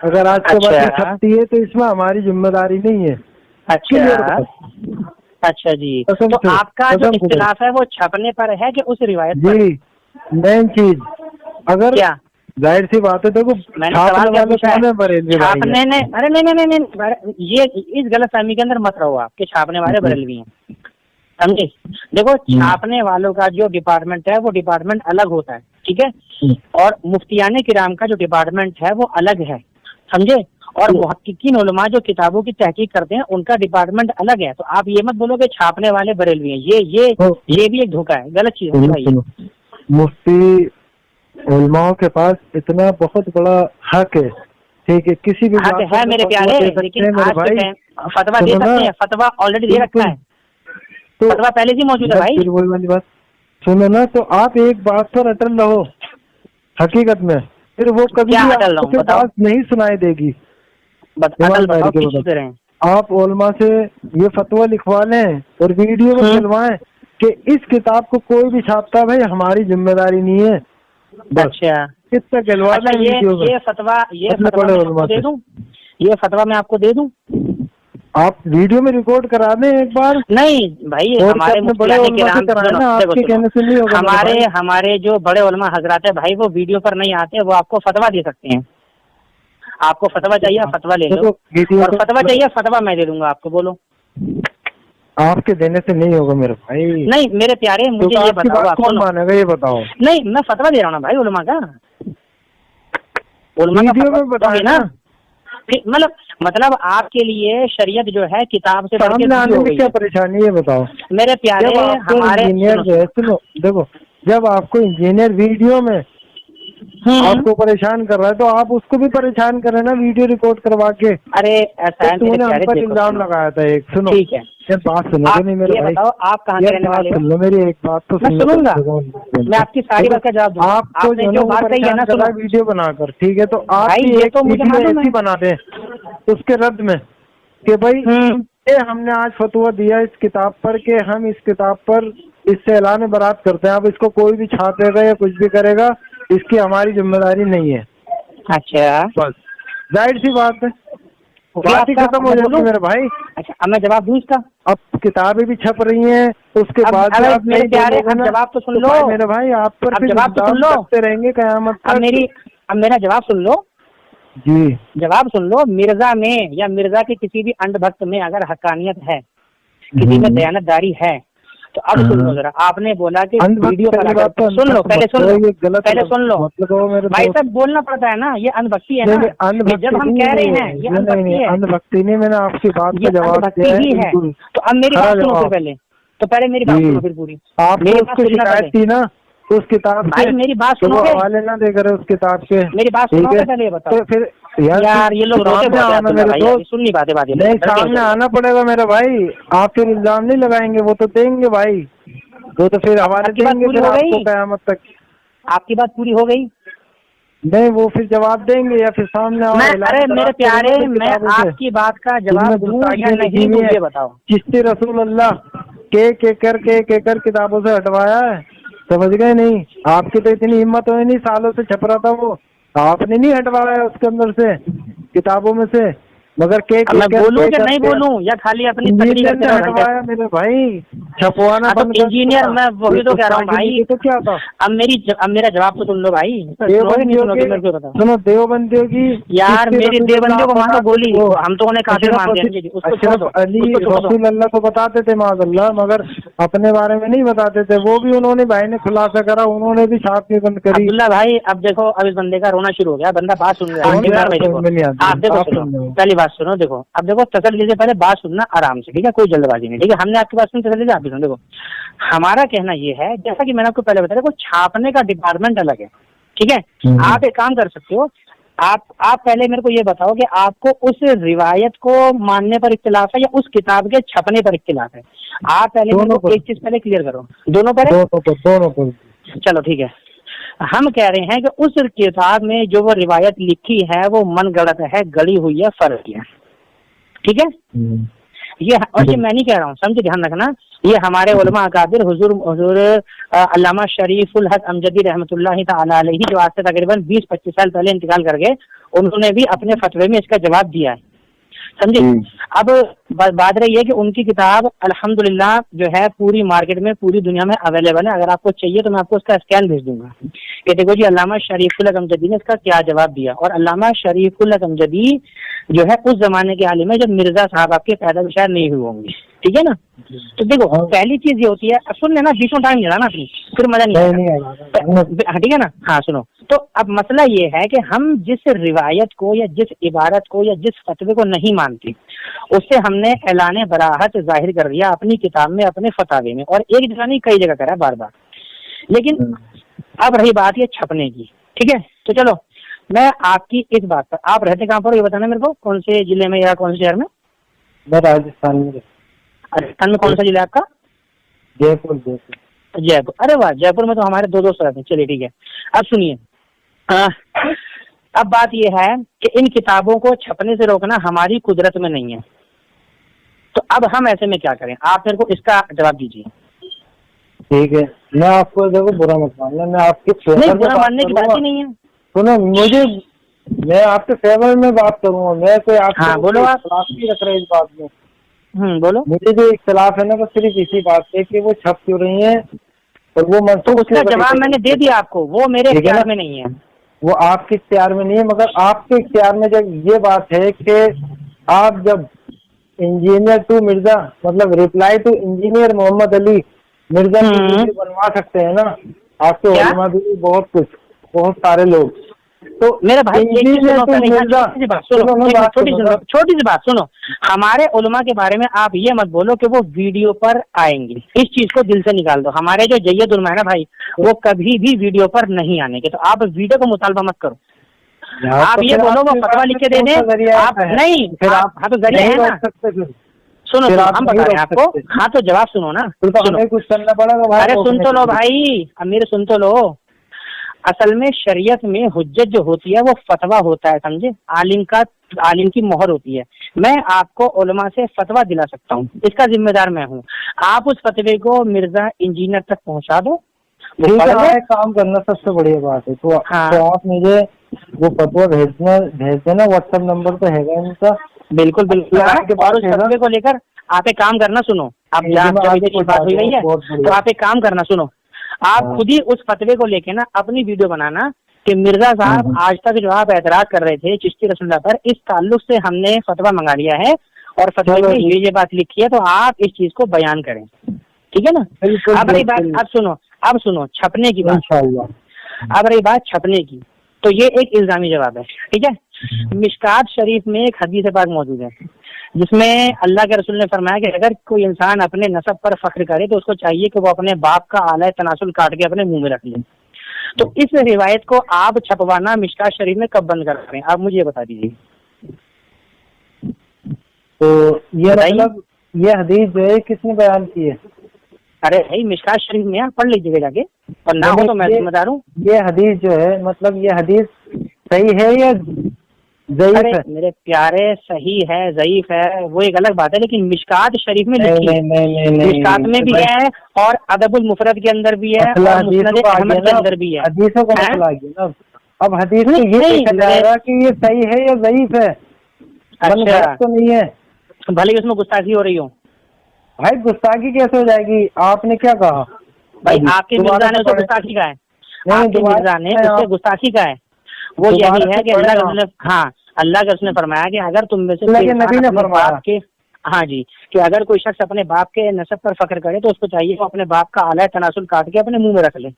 اگر آج کے بعد یہ چھپتی ہے تو اس میں ہماری ذمہ داری نہیں ہے. اچھا جی، تو آپ کا جو اختلاف ہے وہ چھپنے پر ہے کہ اس روایت پر؟ جی مین چیز اگر کیا ظاہر سی بات ہے، دیکھو چھاپنے نے ارے نہیں یہ اس غلط فہمی کے اندر مت رہو آپ کہ چھاپنے والے بریلوی ہیں، سمجھے. دیکھو چھاپنے والوں کا جو ڈپارٹمنٹ ہے وہ ڈپارٹمنٹ الگ ہوتا ہے، ٹھیک ہے، اور مفتیان کرام کا جو ڈپارٹمنٹ ہے وہ الگ ہے، سمجھے. اور محققین علماء جو کتابوں کی تحقیق کرتے ہیں ان کا ڈپارٹمنٹ الگ ہے. تو آپ یہ مت بولو کہ چھاپنے والے بریلوی ہیں، یہ بھی ایک دھوکہ ہے، غلط چیز ہے. مفتی علماء کے پاس اتنا بہت بڑا حق ہے ٹھیک ہے کسی بھی ہے میرے پیارے, لیکن آج کے فتوا دے سکتے ہیں, فتوا آلریڈی دے رکھا ہے, فتوا پہلے سے موجود ہے بھائی. وہی والی بات سنو نا, تو آپ ایک بات پر اٹل رہو حقیقت میں, پھر وہ کبھی بھی بات نہیں سنائی دے گی. آپ علماء سے یہ فتوا لکھوا لیں اور ویڈیو میں چلوائیں کہ اس کتاب کو کوئی بھی چھاپتا بھائی ہماری ذمہ داری نہیں ہے. اچھا کتنا گلوا دیں یہ فتوا میں آپ کو دے دوں, آپ ویڈیو میں ریکارڈ کرا دیں ایک بار. نہیں بھائی, ہمارے جو بڑے علماء حضرات ہیں بھائی وہ ویڈیو پر نہیں آتے, وہ آپ کو فتوا دے سکتے ہیں. آپ کو فتوا چاہیے فتوا لے لو, اور فتوا چاہیے فتوا میں دے دوں گا آپ کو. بولو آپ کے دینے سے نہیں ہوگا میرے بھائی. نہیں میرے پیارے مجھے یہ بتاؤ, کون مانے گا یہ بتاؤ. نہیں میں فتوا دے رہا ہوں نا بھائی علماء کا, ویڈیو میں بتائیں نا. مطلب آپ کے لیے شریعت جو ہے کتاب سے سامنے آنے میں کیا پریشانی ہے بتاؤ میرے پیارے. ہمارے انجینئر جو ہے سنو دیکھو, جب آپ کو انجینئر ویڈیو میں آپ کو پریشان کر رہا ہے تو آپ اس کو بھی پریشان کریں نا ویڈیو ریکارڈ کروا کے. ارے ایسا ہے الزام لگایا تھا ایک. سنو ٹھیک ہے, بات سنو نہیں میرے بھائی, آپ کہاں سے رہنے والے سن لو میری ایک بات تو سنوں گا, میں آپ کی ساری بات کا جواب دوں. آپ کو جو بات کہی ہے نا ویڈیو بنا کر, ٹھیک ہے, تو آپ ایسی بنا دیں اس کے رد میں کہ بھائی ہم نے آج فتوا دیا اس کتاب پر کہ ہم اس کتاب پر اس سے اعلان برات کرتے ہیں, اب اس کو کوئی بھی چھاپے گا یا کچھ بھی کرے گا اس کی ہماری ذمہ داری نہیں ہے. اچھا بس ظاہر سی بات ہے, بات ہی ختم ہو جاتی میرے بھائی. اچھا اب میں جواب دوں اس کا. اب کتابیں بھی چھپ رہی ہیں, اس کے بعد جواب تو سن لو میرے بھائی, آپ پر جواب تو سن لو رہیں گے قیامت تک. اب میرا جواب سن لو. جی جواب سن لو. مرزا میں یا مرزا کے کسی بھی انڈ بھکت میں اگر حقانیت ہے, کسی میں دیانت داری ہے, تو اب سن لو ذرا. آپ نے بولا کہ ویڈیو سن لو, پہلے سن لو بھائی صاحب, بولنا پڑتا ہے نا, یہ اندھ بھکتی ہے نا. جب ہم کہہ رہے ہیں یہ اندھ بھکتی نہیں, میں نے آپ کی بات کا جواب دیا ہے. تو اب میری بات سنو پہلے میری بات سنو پھر پوری. آپ نے اس کو شکایت تھی نا اس کتاب بھائی, میری بات سنو, حوالے نہ دے کر اس کتاب کے, میری بات سنو پہلے یہ بتاؤ. تو پھر یار یہ لوگ سننی باتیں نہیں, سامنے آنا پڑے گا میرا بھائی. آپ پھر الزام نہیں لگائیں گے, وہ تو دیں گے بھائی, وہ تو پھر حوالے دیں گے قیامت تک. آپ کی بات پوری ہو گئی نہیں, وہ پھر جواب دیں گے یا پھر سامنے. ارے میرے پیارے, میں آپ کی بات کا جواب دوں یا نہیں مجھے بتاؤ. چشتی رسول اللہ کے کر کتابوں سے ہٹوایا ہے, سمجھ گئے نہیں. آپ کی تو اتنی ہمت ہوئی نہیں, سالوں سے چھپ رہا تھا وہ, آپ نے نہیں ہٹوایا اس کے اندر سے کتابوں میں سے. مگر میں بولوں کہ نہیں بولوں یا خالی اپنی ہٹوایا میرے بھائی, چھپوانا انجینئر. میں وہی تو کہہ رہا ہوں بھائی. تو کیا تھا, اب میرا جواب تو سن لو بھائی. سنو دیوبندیوں کی, یار میری دیوبندیوں کو مانو گولی, ہم تو انہیں کافی مانتے ہیں. اشرف علی رسول اللہ کو بتاتے تھے معاذ اللہ, مگر اپنے بارے میں نہیں بتاتے تھے. وہ بھی انہوں نے بھائی نے خلاصہ کرا, انہوں نے بھی چھاپ کے بند کری. عبداللہ بھائی اب دیکھو, اب اس بندے کا رونا شروع ہو گیا, بندہ بات سن رہا ہے. پہلی بات سنو, دیکھو اب دیکھو تسلی سے پہلے بات سننا آرام سے, ٹھیک ہے, کوئی جلد بازی نہیں, ٹھیک ہے. ہم نے آپ کی بات سنی, تسلی سے آپ بھی سنو. دیکھو ہمارا کہنا یہ ہے, جیسا کہ میں نے آپ کو پہلے بتایا, کو چھاپنے کا ڈپارٹمنٹ الگ ہے, ٹھیک ہے. آپ ایک کام کر سکتے ہو, آپ پہلے میرے کو یہ بتاؤ کہ آپ کو اس روایت کو ماننے پر اختلاف ہے یا اس کتاب کے چھپنے پر اختلاف ہے. آپ پہلے میرے کو ایک چیز پہلے کلیئر کرو. دونوں پہلے چلو ٹھیک ہے. ہم کہہ رہے ہیں کہ اس کتاب میں جو وہ روایت لکھی ہے وہ من گڑت ہے, گڑی ہوئی ہے, فرضی ہے, ٹھیک ہے. یہ اور یہ میں نہیں کہہ رہا ہوں, سمجھے, دھیان رکھنا. یہ ہمارے علماء اکابر حضور علامہ شریف الحق امجدی رحمۃ اللہ تعالی علیہ, جو آج سے تقریباً 20-25 سال پہلے انتقال کر گئے, انہوں نے بھی اپنے فتوے میں اس کا جواب دیا ہے, سمجھے. اب بات رہی ہے کہ ان کی کتاب الحمدللہ جو ہے پوری مارکیٹ میں, پوری دنیا میں اویلیبل ہے. اگر آپ کو چاہیے تو میں آپ کو اس کا اسکین بھیج دوں گا. یہ دیکھو جی, علامہ شریف الحق امجدی نے اس کا کیا جواب دیا. اور علامہ شریف الحق امجدی جو ہے اس زمانے کے عالم ہے جب مرزا صاحب آپ کے پیدا بھی شاید نہیں ہوئے ہوں گے, ٹھیک ہے نا. تو دیکھو پہلی چیز یہ ہوتی ہے, سن لینا, بیچوں ٹائم نہیں نا اپنی, پھر مزہ نہیں آئے, ٹھیک ہے نا. ہاں سنو, تو اب مسئلہ یہ ہے کہ ہم جس روایت کو یا جس عبارت کو یا جس فتوے کو نہیں مانتے, اس سے ہم نے اعلان براحت ظاہر کر دیا اپنی کتاب میں, اپنے فتاوے میں, اور ایک جگہ نہیں کئی جگہ کرا بار بار. لیکن اب رہی بات یہ چھپنے کی, ٹھیک ہے. تو چلو میں آپ کی اس بات پر، آپ رہتے کہاں پر یہ بتانا میرے کو، کون سے ضلع میں یا کون سے شہر میں؟ میں راجستھان میں. راجستھان میں کون سا ضلع ہے آپ کا؟ جے پور. جے پور. جے پور. ارے واہ، جے پور میں تو ہمارے دو دوست رہتے ہیں. چلیے ٹھیک ہے. اب سنیے، اب بات یہ ہے کہ ان کتابوں کو چھپنے سے روکنا ہماری قدرت میں نہیں ہے، تو اب ہم ایسے میں کیا کریں؟ آپ میرے کو اس کا جواب دیجیے. ٹھیک ہے، میں آپ کو دیکھو برا مت ماننا، میں آپ کے نہیں، برا ماننے کی بات ہی نہیں ہے. سنو مجھے، میں آپ کے فیور میں بات کروں گا، میں کوئی آپ ہاں بولو. آپ اختلاف نہیں رکھ رہے اس بات میں. بولو. مجھے جو اختلاف ہے نا وہ صرف اسی بات پہ کہ وہ چھپ کیوں رہی ہیں اور وہ تو اس کا جواب میں نے دے دیا آپ کو، وہ میرے اختیار میں نہیں ہے. وہ آپ کے اختیار میں نہیں ہے، مگر آپ کے اختیار میں جب یہ بات ہے کہ آپ جب انجینئر ٹو مرزا مطلب ریپلائی ٹو انجینئر محمد علی مرزا کی ویڈیو بنوا سکتے ہیں نا، آپ کے علماء بھی بہت کچھ، بہت سارے لوگ. تو میرے بھائی چھوٹی سی بات سنو، ہمارے علماء کے بارے میں آپ یہ مت بولو کہ وہ ویڈیو پر آئیں گے، اس چیز کو دل سے نکال دو. ہمارے جو جید علماء ہے نا بھائی، وہ کبھی بھی ویڈیو پر نہیں آنے کے، تو آپ ویڈیو کو مطالبہ مت کرو. آپ یہ بولو وہ فتویٰ لکھ کے دے دیں، آپ نہیں، پھر آپ ہاں تو ذریعہ ہے نا. سنو ہم بتا رہے ہیں آپ کو. ہاں تو جواب سنو نا، کچھ کرنا پڑے گا. ارے سن تو لو بھائی، امیر سن تو لو. اصل میں شریعت میں حجت جو ہوتی ہے وہ فتویٰ ہوتا ہے، سمجھے؟ عالم کی مہر ہوتی ہے. میں آپ کو علماء سے فتویٰ دلا سکتا ہوں، اس کا ذمہ دار میں ہوں. آپ اس فتوے کو مرزا انجینئر تک پہنچا دو. کام کرنا سب سے بڑی بات ہے. تو آپ مجھے وہ فتویٰ بھیج دینا، واٹس ایپ نمبر تو ہے گا ان کا. بالکل بالکل. اور اس فتوے کو لے کر آپ ایک کام کرنا، سنو، اب بات ہوئی گئی ہے تو آپ ایک کام کرنا، سنو، آپ خود ہی اس فتوے کو لے کے نا اپنی ویڈیو بنانا کہ مرزا صاحب آج تک جو آپ اعتراض کر رہے تھے چشتی رسول اللہ پر، اس تعلق سے ہم نے فتویٰ منگا لیا ہے اور فتوے میں یہ بات لکھی ہے، تو آپ اس چیز کو بیان کریں. ٹھیک ہے نا؟ اب رہی بات، اب سنو چھپنے کی بات. اب رہی بات چھپنے کی، تو یہ ایک الزامی جواب ہے. ٹھیک ہے؟ مشکات شریف میں ایک حدیث پاک موجود ہے جس میں اللہ کے رسول نے فرمایا کہ اگر کوئی انسان اپنے نسب پر فخر کرے تو اس کو چاہیے کہ وہ اپنے باپ کا اعلی تناسل کاٹ کے اپنے منہ میں رکھ لے. تو اس روایت کو آپ چھپوانا مشکات شریف میں کب بند کر رہے ہیں؟ آپ مجھے بتا دیجیے. تو یہ حدیث جو ہے کس نے بیان کی ہے؟ ارے بھائی مشکات شریف میں آپ پڑھ لیجیے گا جا کے، اور نہ ہو تو میں ذمہ دار ہوں. یہ حدیث جو ہے مطلب یہ حدیث صحیح ہے یا ضعیف ہے؟ میرے پیارے صحیح ہے ضعیف ہے وہ ایک الگ بات ہے، لیکن مشکات شریف میں لکھی ہے، مشکات میں بھی ہے اور ادب المفرد کے اندر بھی ہے اور مسند احمد کے اندر بھی ہے. حدیثوں کا مسئلہ آ گیا نا. اب حدیث میں یہ دیکھا جائے گا کہ یہ صحیح ہے یا ضعیف ہے. اچھا تو نہیں ہے، بھلے اس میں گستاخی ہو رہی ہو. بھائی گستاخی کیسے ہو جائے گی؟ آپ نے کیا کہا؟ بھائی آپ کے مرزا نے اسے گستاخی کا ہے، آپ کے مرزا نے اسے گستاخی کا ہے. وہ یہی ہے کہ اللہ کے رسول نے، ہاں اللہ کے رسول نے فرمایا کہ اگر تم میں سے نبی نے فرمایا کہ ہاں جی، کہ اگر کوئی شخص اپنے باپ کے نسب پر فخر کرے تو اس کو چاہیے وہ اپنے باپ کا اعلی تناسل کاٹ کے اپنے منہ میں رکھ لے.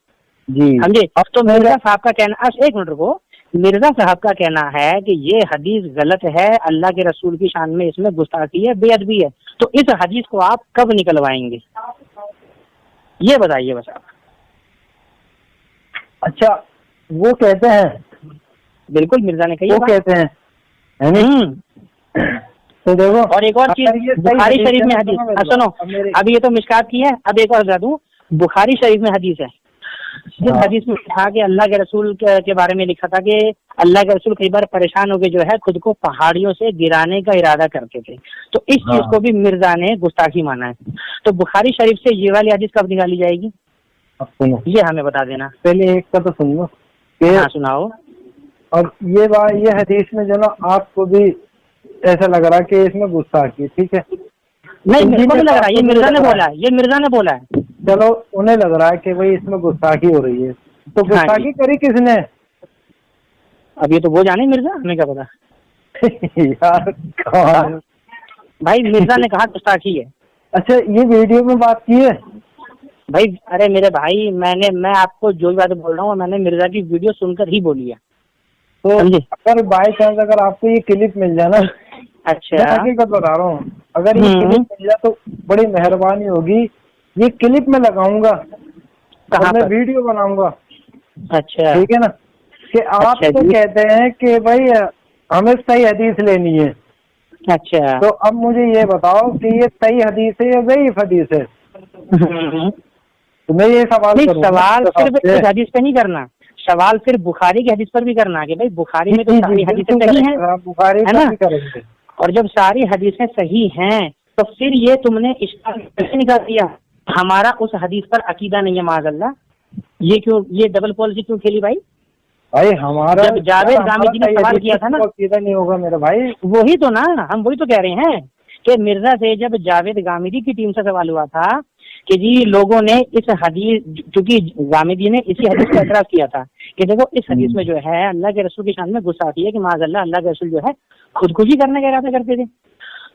جی سمجھے؟ اب تو مرزا صاحب کا کہنا، ایک منٹ رکو، مرزا صاحب کا کہنا ہے کہ یہ حدیث غلط ہے، اللہ کے رسول کی شان میں اس میں گستاخی ہے، بے ادبی ہے. تو اس حدیث کو آپ کب نکلوائیں گے یہ بتائیے بس آپ. اچھا وہ کہتے ہیں، بالکل مرزا نے کہی، وہ کہتے ہیں. تو دیکھو، اور ایک اور چیز بخاری شریف میں حدیث، سنو اب یہ تو مشکات کی ہے، اب ایک اور بتا دوں، بخاری شریف میں حدیث ہے جس حدیث میں تھا کہ اللہ کے رسول کے بارے میں لکھا تھا کہ اللہ کے رسول کئی بار پریشان ہو کے جو ہے خود کو پہاڑیوں سے گرانے کا ارادہ کرتے تھے. تو اس چیز کو بھی مرزا نے گستاخی مانا ہے. تو بخاری شریف سے یہ والی حدیث کب نکالی جائے گی یہ ہمیں بتا دینا. پہلے ایک کا تو سن لو. ہاں سناؤ. اور یہ حدیث میں جو نا آپ کو بھی ایسا لگ رہا کہ اس میں گستاخی، ٹھیک ہے؟ نہیں میرے کو نہیں لگ رہا، یہ مرزا نے بولا ہے، یہ مرزا نے بولا ہے. چلو انہیں لگ رہا ہے کہ بھائی اس میں گستاخی ہو رہی ہے، تو گستاخی کری کس نے؟ اب یہ تو وہ جانے مرزا، ہمیں کیا پتا یار. بھائی مرزا نے کہا گستاخی ہے. اچھا یہ ویڈیو میں بات کی ہے بھائی؟ ارے میرے بھائی میں آپ کو جو بات بول رہا ہوں میں نے مرزا کی ویڈیو سن کر ہی بولی ہے. تو اگر بائی چانس اگر آپ کو یہ کلپ مل جائے نا، اچھا حقیقت بتا رہا ہوں، اگر یہ کلپ مل جائے تو بڑی مہربانی ہوگی. یہ کلپ میں لگاؤں گا اور میں ویڈیو بناؤں گا. اچھا ٹھیک ہے نا؟ کہ آپ تو کہتے ہیں کہ بھائی ہمیں صحیح حدیث لینی ہے. اچھا تو اب مجھے یہ بتاؤ کہ یہ صحیح حدیث ہے یا ضعیف حدیث ہے؟ تو میں یہ سوال کروں. سوال صرف اس حدیث پہ نہیں کرنا، سوال صرف بخاری کی حدیث پر بھی کرنا کہ بھائی بخاری میں تو ساری حدیثیں صحیح ہیں، بخاری ہے نا؟ کریں گے. اور جب ساری حدیثیں صحیح ہیں تو پھر یہ تم نے اشکال نکال دیا ہمارا اس حدیث پر عقیدہ نہیں ہے معاذ اللہ. یہ ڈبل پالیسی کیوں کھیلی بھائی؟ ہمارا جب جاوید غامدی نے سوال کیا تھا نا، عقیدہ نہیں ہوگا میرا بھائی. وہی تو نا، ہم وہی تو کہہ رہے ہیں کہ مرزا سے جب جاوید غامدی کی ٹیم سے سوال ہوا تھا کہ جی لوگوں نے اس حدیث، چونکہ غامدی نے اسی حدیث کا اعتراض کیا تھا کہ دیکھو اس حدیث میں جو ہے اللہ کے رسول کی شان میں غصہ آتی ہے کہ معاذ اللہ کے رسول جو ہے خودکشی کرنے کا ارادہ کرتے تھے.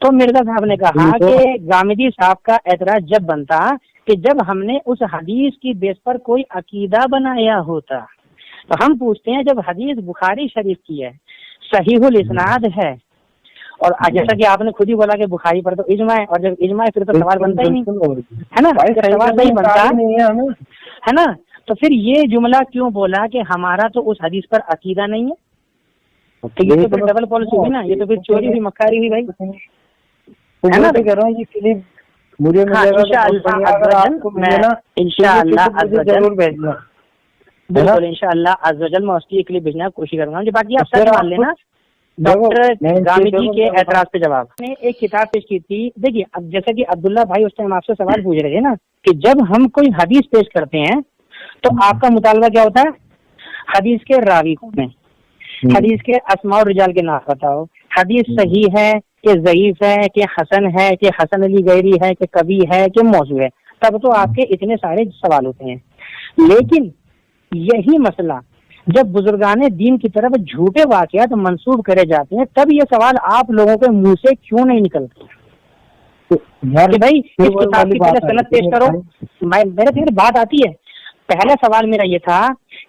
تو مرزا صاحب نے کہا کہ غامدی صاحب کا اعتراض جب بنتا کہ جب ہم نے اس حدیث کی بیس پر کوئی عقیدہ بنایا ہوتا. تو ہم پوچھتے ہیں جب حدیث بخاری شریف کی ہے، صحیح الاسناد ہے، اور جیسا کہ آپ نے خود ہی بولا کہ بخاری پر تو اجماع ہے، اور جب اجماع ہے پھر تو سوال بنتا ہی نہیں ہے نا، سوال نہیں بنتا ہے نا. تو پھر یہ جملہ کیوں بولا کہ ہمارا تو اس حدیث پر عقیدہ نہیں ہے؟ تو یہ تو پھر ڈبل پالیسی ہوئی نا، یہ تو پھر چوری ہوئی، مکاری ہوئی بھائی، ہے نا؟ کہہ رہا ہوں یہ کلپ مجھے ضرور بھیجنا. بالکل انشاءاللہ عز و جل میں اس کی کلپ بھیجنے کی کوشش کروں گا. باقی آپ سر مان لینا ڈاکٹر غامدی کے اعتراض پہ جواب نے ایک کتاب پیش کی تھی. دیکھیے اب جیسا کہ عبداللہ بھائی اس ٹائم آپ سے سوال پوچھ رہے تھے نا کہ جب ہم کوئی حدیث پیش کرتے ہیں تو آپ کا مطالبہ کیا ہوتا ہے؟ حدیث کے راوی کون ہیں، حدیث کے اسماء الرجال کے نام بتاؤ، حدیث صحیح ہے کہ ضعیف ہے کہ حسن ہے کہ حسن علی غیری ہے کہ کبھی ہے کہ موضوع ہے. تب تو آپ کے اتنے سارے سوال ہوتے ہیں. لیکن یہی مسئلہ جب بزرگان دین کی طرف جھوٹے واقعات منسوب کرے جاتے ہیں تب یہ سوال آپ لوگوں کے منہ سے کیوں نہیں نکلتے کہ بھائی اس کتاب کی پہلے سند پیش کرو. میرے پھر بات آتی ہے، پہلا سوال میرا یہ تھا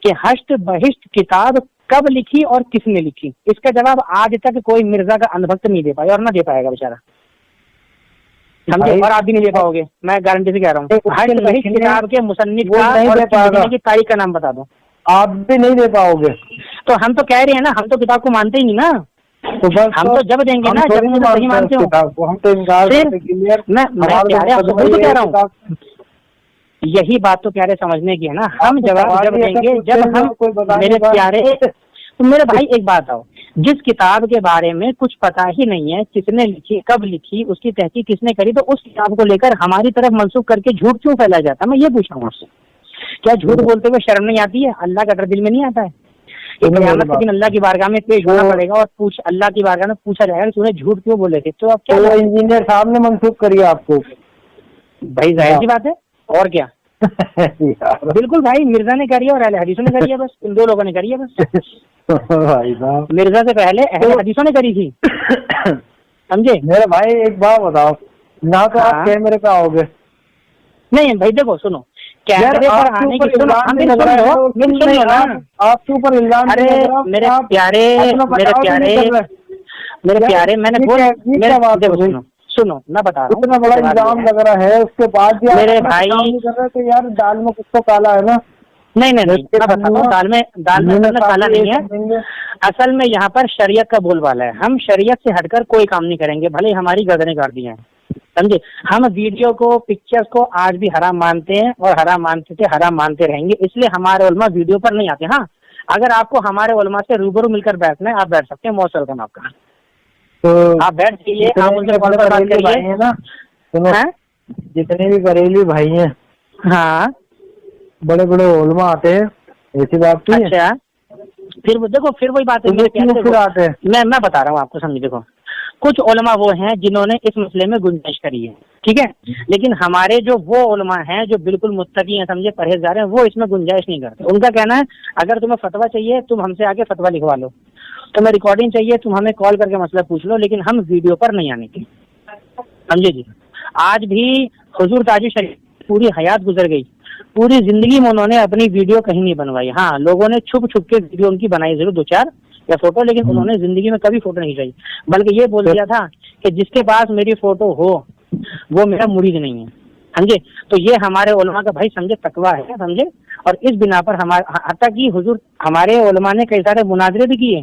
کہ ہشت بہشت کتاب کب لکھی اور کس نے لکھی؟ اس کا جواب آج تک کوئی مرزا کا اندھبھکت نہیں دے پایا اور نہ دے پائے گا بیچارہ، سمجھے؟ اور آپ بھی نہیں دے پاؤ گے، میں گارنٹی سے کہہ رہا ہوں. ہشت بہشت کتاب کے مصنف کی تاریخ کا نام بتا دو. آپ بھی نہیں دے پاؤ گے. تو ہم تو کہہ رہے ہیں نا، ہم تو کتاب کو مانتے ہی نہیں نا. ہم تو جب دیں گے نا جب نہیں مانتے ہو. میں کہہ رہا ہوں یہی بات تو پیارے سمجھنے کی ہے نا. ہم جواب جب دیں گے جب ہم میرے پیارے. تو میرے بھائی ایک بات آؤ، جس کتاب کے بارے میں کچھ پتا ہی نہیں ہے کس نے لکھی، کب لکھی، اس کی تحقیق کس نے کری، تو اس کتاب کو لے کر ہماری طرف منسوخ کر کے جھوٹ کیوں پھیلایا جاتا؟ میں یہ پوچھ رہا ہوں آپ سے، کیا جھوٹ بولتے ہوئے شرم نہیں آتی ہے؟ اللہ کا ڈر دل میں نہیں آتا ہے؟ قیامت کے دن اللہ کی بارگاہ میں پیش ہونا پڑے گا اور اللہ کی بارگاہ میں پوچھا جائے گا کہ تم جھوٹ کیوں بولے تھے. تو اب کیا انجینئر صاحب نے منسوخ کری آپ کو؟ بھائی ظاہر سی بات ہے، اور کیا. بالکل بھائی، مرزا نے کری ہے اور اہل حدیثوں نے کری ہے، بس ان دو لوگوں نے کری ہے بس. مرزا سے پہلے اہل حدیثوں نے کری تھی، سمجھے میرے بھائی؟ ایک بات بتاؤ نہ، تو آپ کیمرے پہ آؤ گے؟ نہیں بھائی دیکھو سنو، کیمرے پر آنے کی آپ کے اوپر الزام. ارے میرے پیارے میں نے سنو میں بتا رہا ہوں، اتنا بڑا الزام لگ رہا ہے، اس کے بعد میرے بھائی کہ یار دال میں کچھ تو کالا ہے نا. نہیں میں بتا رہا ہوں، دال میں کالا نہیں ہے. اصل میں یہاں پر شریعت کا بول بالا ہے. ہم شریعت سے ہٹ کر کوئی کام نہیں کریں گے، بھلے ہماری گردنیں کاٹ دی ہیں، سمجھے؟ ہم ویڈیو کو، پکچر کو آج بھی حرام مانتے ہیں اور حرام مانتے تھے، حرام مانتے رہیں گے. اس لیے ہمارے علماء ویڈیو پر نہیں آتے. ہاں اگر آپ کو ہمارے علماء سے روبرو مل کر بیٹھنا ہے آپ بیٹھ سکتے ہیں، موت ویلکم آپ کا. آپ بیٹھ جائیے، آپ ان سے بات کریے نا. جتنے بھی بریلوی بھائی ہیں، ہاں بڑے بڑے علماء آتے ہیں، ایسی بات نہیں ہے. اچھا پھر دیکھو پھر وہی بات ہے، میں بتا رہا ہوں آپ کو، سمجھے؟ دیکھو کچھ علماء وہ ہیں جنہوں نے اس مسئلے میں گنجائش کری ہے، ٹھیک ہے، لیکن ہمارے جو وہ علماء ہیں جو بالکل متقی ہیں، سمجھے، پرہیزگار ہیں، وہ اس میں گنجائش نہیں کرتے. ان کا کہنا ہے اگر تمہیں فتویٰ چاہیے تم ہم سے آ کے فتویٰ لکھوا لو، تمہیں ریکارڈنگ چاہیے تم ہمیں کال کر کے مسئلہ پوچھ لو، لیکن ہم ویڈیو پر نہیں آنے کی، سمجھے جی. آج بھی حضور تاج شریف پوری حیات گزر گئی، پوری زندگی میں انہوں نے اپنی ویڈیو کہیں نہیں بنوائی. ہاں لوگوں نے چھپ چھپ کے ویڈیو ان کی بنائی ضرور، 2-4 یا فوٹو، لیکن انہوں نے زندگی میں کبھی فوٹو نہیں چاہیے. بلکہ یہ بول دیا تھا کہ جس کے پاس میری فوٹو ہو وہ میرا مرید نہیں ہے، سمجھے؟ تو یہ ہمارے علماء کا بھائی سمجھے تقویٰ ہے، سمجھے؟ اور اس بنا پر حتیٰ کہ حضور ہمارے علماء نے کئی سارے مناظرے بھی کیے،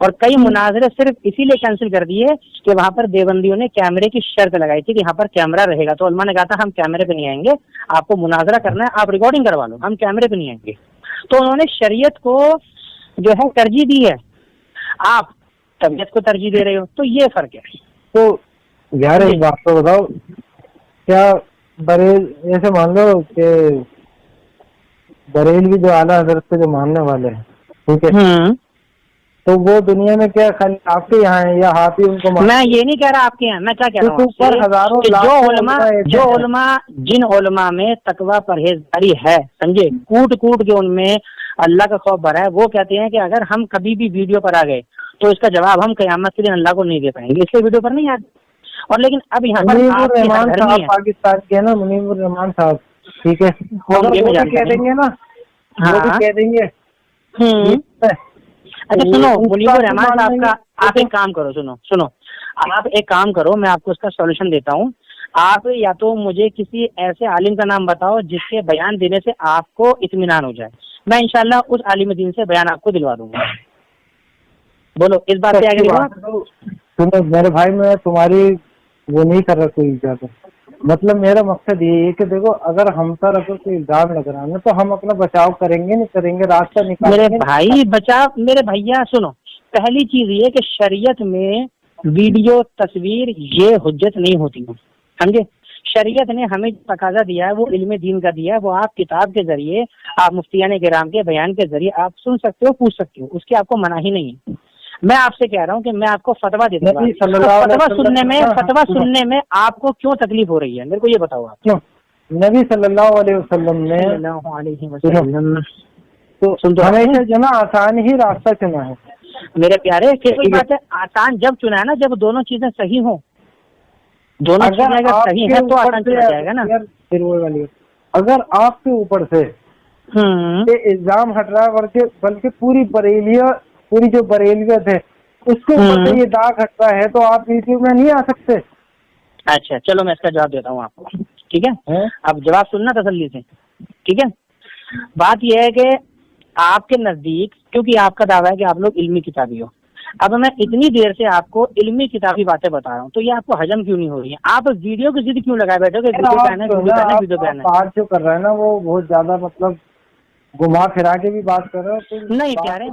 اور کئی مناظرے صرف اسی لیے کینسل کر دیے کہ وہاں پر دیوبندیوں نے کیمرے کی شرط لگائی تھی کہ یہاں پر کیمرہ رہے گا، تو علماء نے کہا تھا ہم کیمرے پہ نہیں آئیں گے، آپ کو مناظرہ کرنا ہے آپ ریکارڈنگ کروا لو، ہم کیمرے پہ نہیں آئیں گے۔ تو انہوں نے شریعت کو جو ہے ترجیح دی ہے، آپ طبیعت کو ترجیح دے رہے ہو، تو یہ فرق ہے۔ تو یار ایک بات تو بتاؤ، کیا بریل ایسے مان لو کہ بریلوی جو اعلیٰ حضرت کے جو ماننے والے ہیں، ٹھیک ہے، تو وہ دنیا میں کیا خالی آپ کے یہاں ہیں یا آپ ہی ان کو؟ میں یہ نہیں کہہ رہا آپ کے یہاں، میں کیا کہہ رہا ہوں جو علماء جن علماء میں تقویٰ پرہیزگاری ہے، سمجھے، کوٹ کوٹ کے ان میں اللہ کا خوف بھرا ہے، وہ کہتے ہیں کہ اگر ہم کبھی بھی ویڈیو پر آ گئے تو اس کا جواب ہم قیامت کے دن اللہ کو نہیں دے پائیں گے، اس لیے ویڈیو پر نہیں آتے۔ اور لیکن اب یہاں پر منیب الرحمان صاحب پاکستان کے نا، منیب الرحمان صاحب، ٹھیک ہے، وہ بھی کہہ دیں گے نا، وہ بھی کہہ دیں گے۔ اچھا سنو منیب الرحمان صاحب کا، آپ ایک کام کرو، سنو آپ ایک کام کرو، میں آپ کو اس کا سولوشن دیتا ہوں۔ آپ یا تو مجھے کسی ایسے عالم کا نام بتاؤ جس کے بیان دینے سے آپ کو اطمینان ہو جائے، میں انشاءاللہ اس عالم دین سے بیان آپ کو دلوا دوں گا۔ بولو اس بات سے آگے سنو میرے بھائی، میں تمہاری وہ نہیں کر رہا کوئی اجازت، مطلب میرا مقصد یہ ہے کہ دیکھو اگر ہم پر اگر کوئی الزام لگ رہا ہے تو ہم اپنا بچاؤ کریں گے، نہیں کریں گے، راستہ نکالیں گے۔ میرے بھائی بچاؤ، میرے بھیا سنو، پہلی چیز یہ کہ شریعت میں ویڈیو تصویر یہ حجت نہیں ہوتی ہے، سمجھے؟ شریعت نے ہمیں تقاضا دیا ہے وہ علم دین کا دیا ہے، وہ آپ کتاب کے ذریعے، آپ مفتیان کرام کے بیان کے ذریعے آپ سن سکتے ہو، پوچھ سکتے ہو، اس کی آپ کو مناہی نہیں ہے۔ میں آپ سے کہہ رہا ہوں کہ میں آپ کو فتویٰ دے دوں گا، فتویٰ سننے میں آپ کو کیوں تکلیف ہو رہی ہے، میرے کو یہ بتاؤ آپ۔ نبی صلی اللہ علیہ وسلم نے تو ہمیشہ جو نا آسان ہی راستہ چنا ہے میرے پیارے، کوئی بات ہے آسان جب چنا ہے نا جب دونوں چیزیں صحیح ہوں، دونوں چیزیں اگر صحیح ہیں تو آسان چنا جائے گا نا۔ اگر آپ کے اوپر سے الزام ہٹ رہا ہے بلکہ پوری جو بریلیت ہے اس کے اوپر سے یہ داغ ہٹتا ہے تو آپ یوٹیوب میں نہیں آ سکتے۔ اچھا چلو میں اس کا جواب دیتا ہوں آپ کو، ٹھیک ہے؟ اب جواب سننا تسلی سے، ٹھیک ہے؟ بات یہ ہے کہ آپ کے نزدیک، کیونکہ آپ کا دعویٰ ہے کہ آپ لوگ علمی کتابی ہو، اب میں اتنی دیر سے آپ کو علمی کتابی باتیں بتا رہا ہوں تو یہ آپ کو ہجم کیوں نہیں ہو رہی ہے؟ آپ ویڈیو کی ضد کیوں لگائے بیٹھے ہو؟ بات جو کر رہا ہے نا وہ بہت زیادہ مطلب گھما پھرا کے بھی بات کر رہے ہو۔ نہیں پیارے،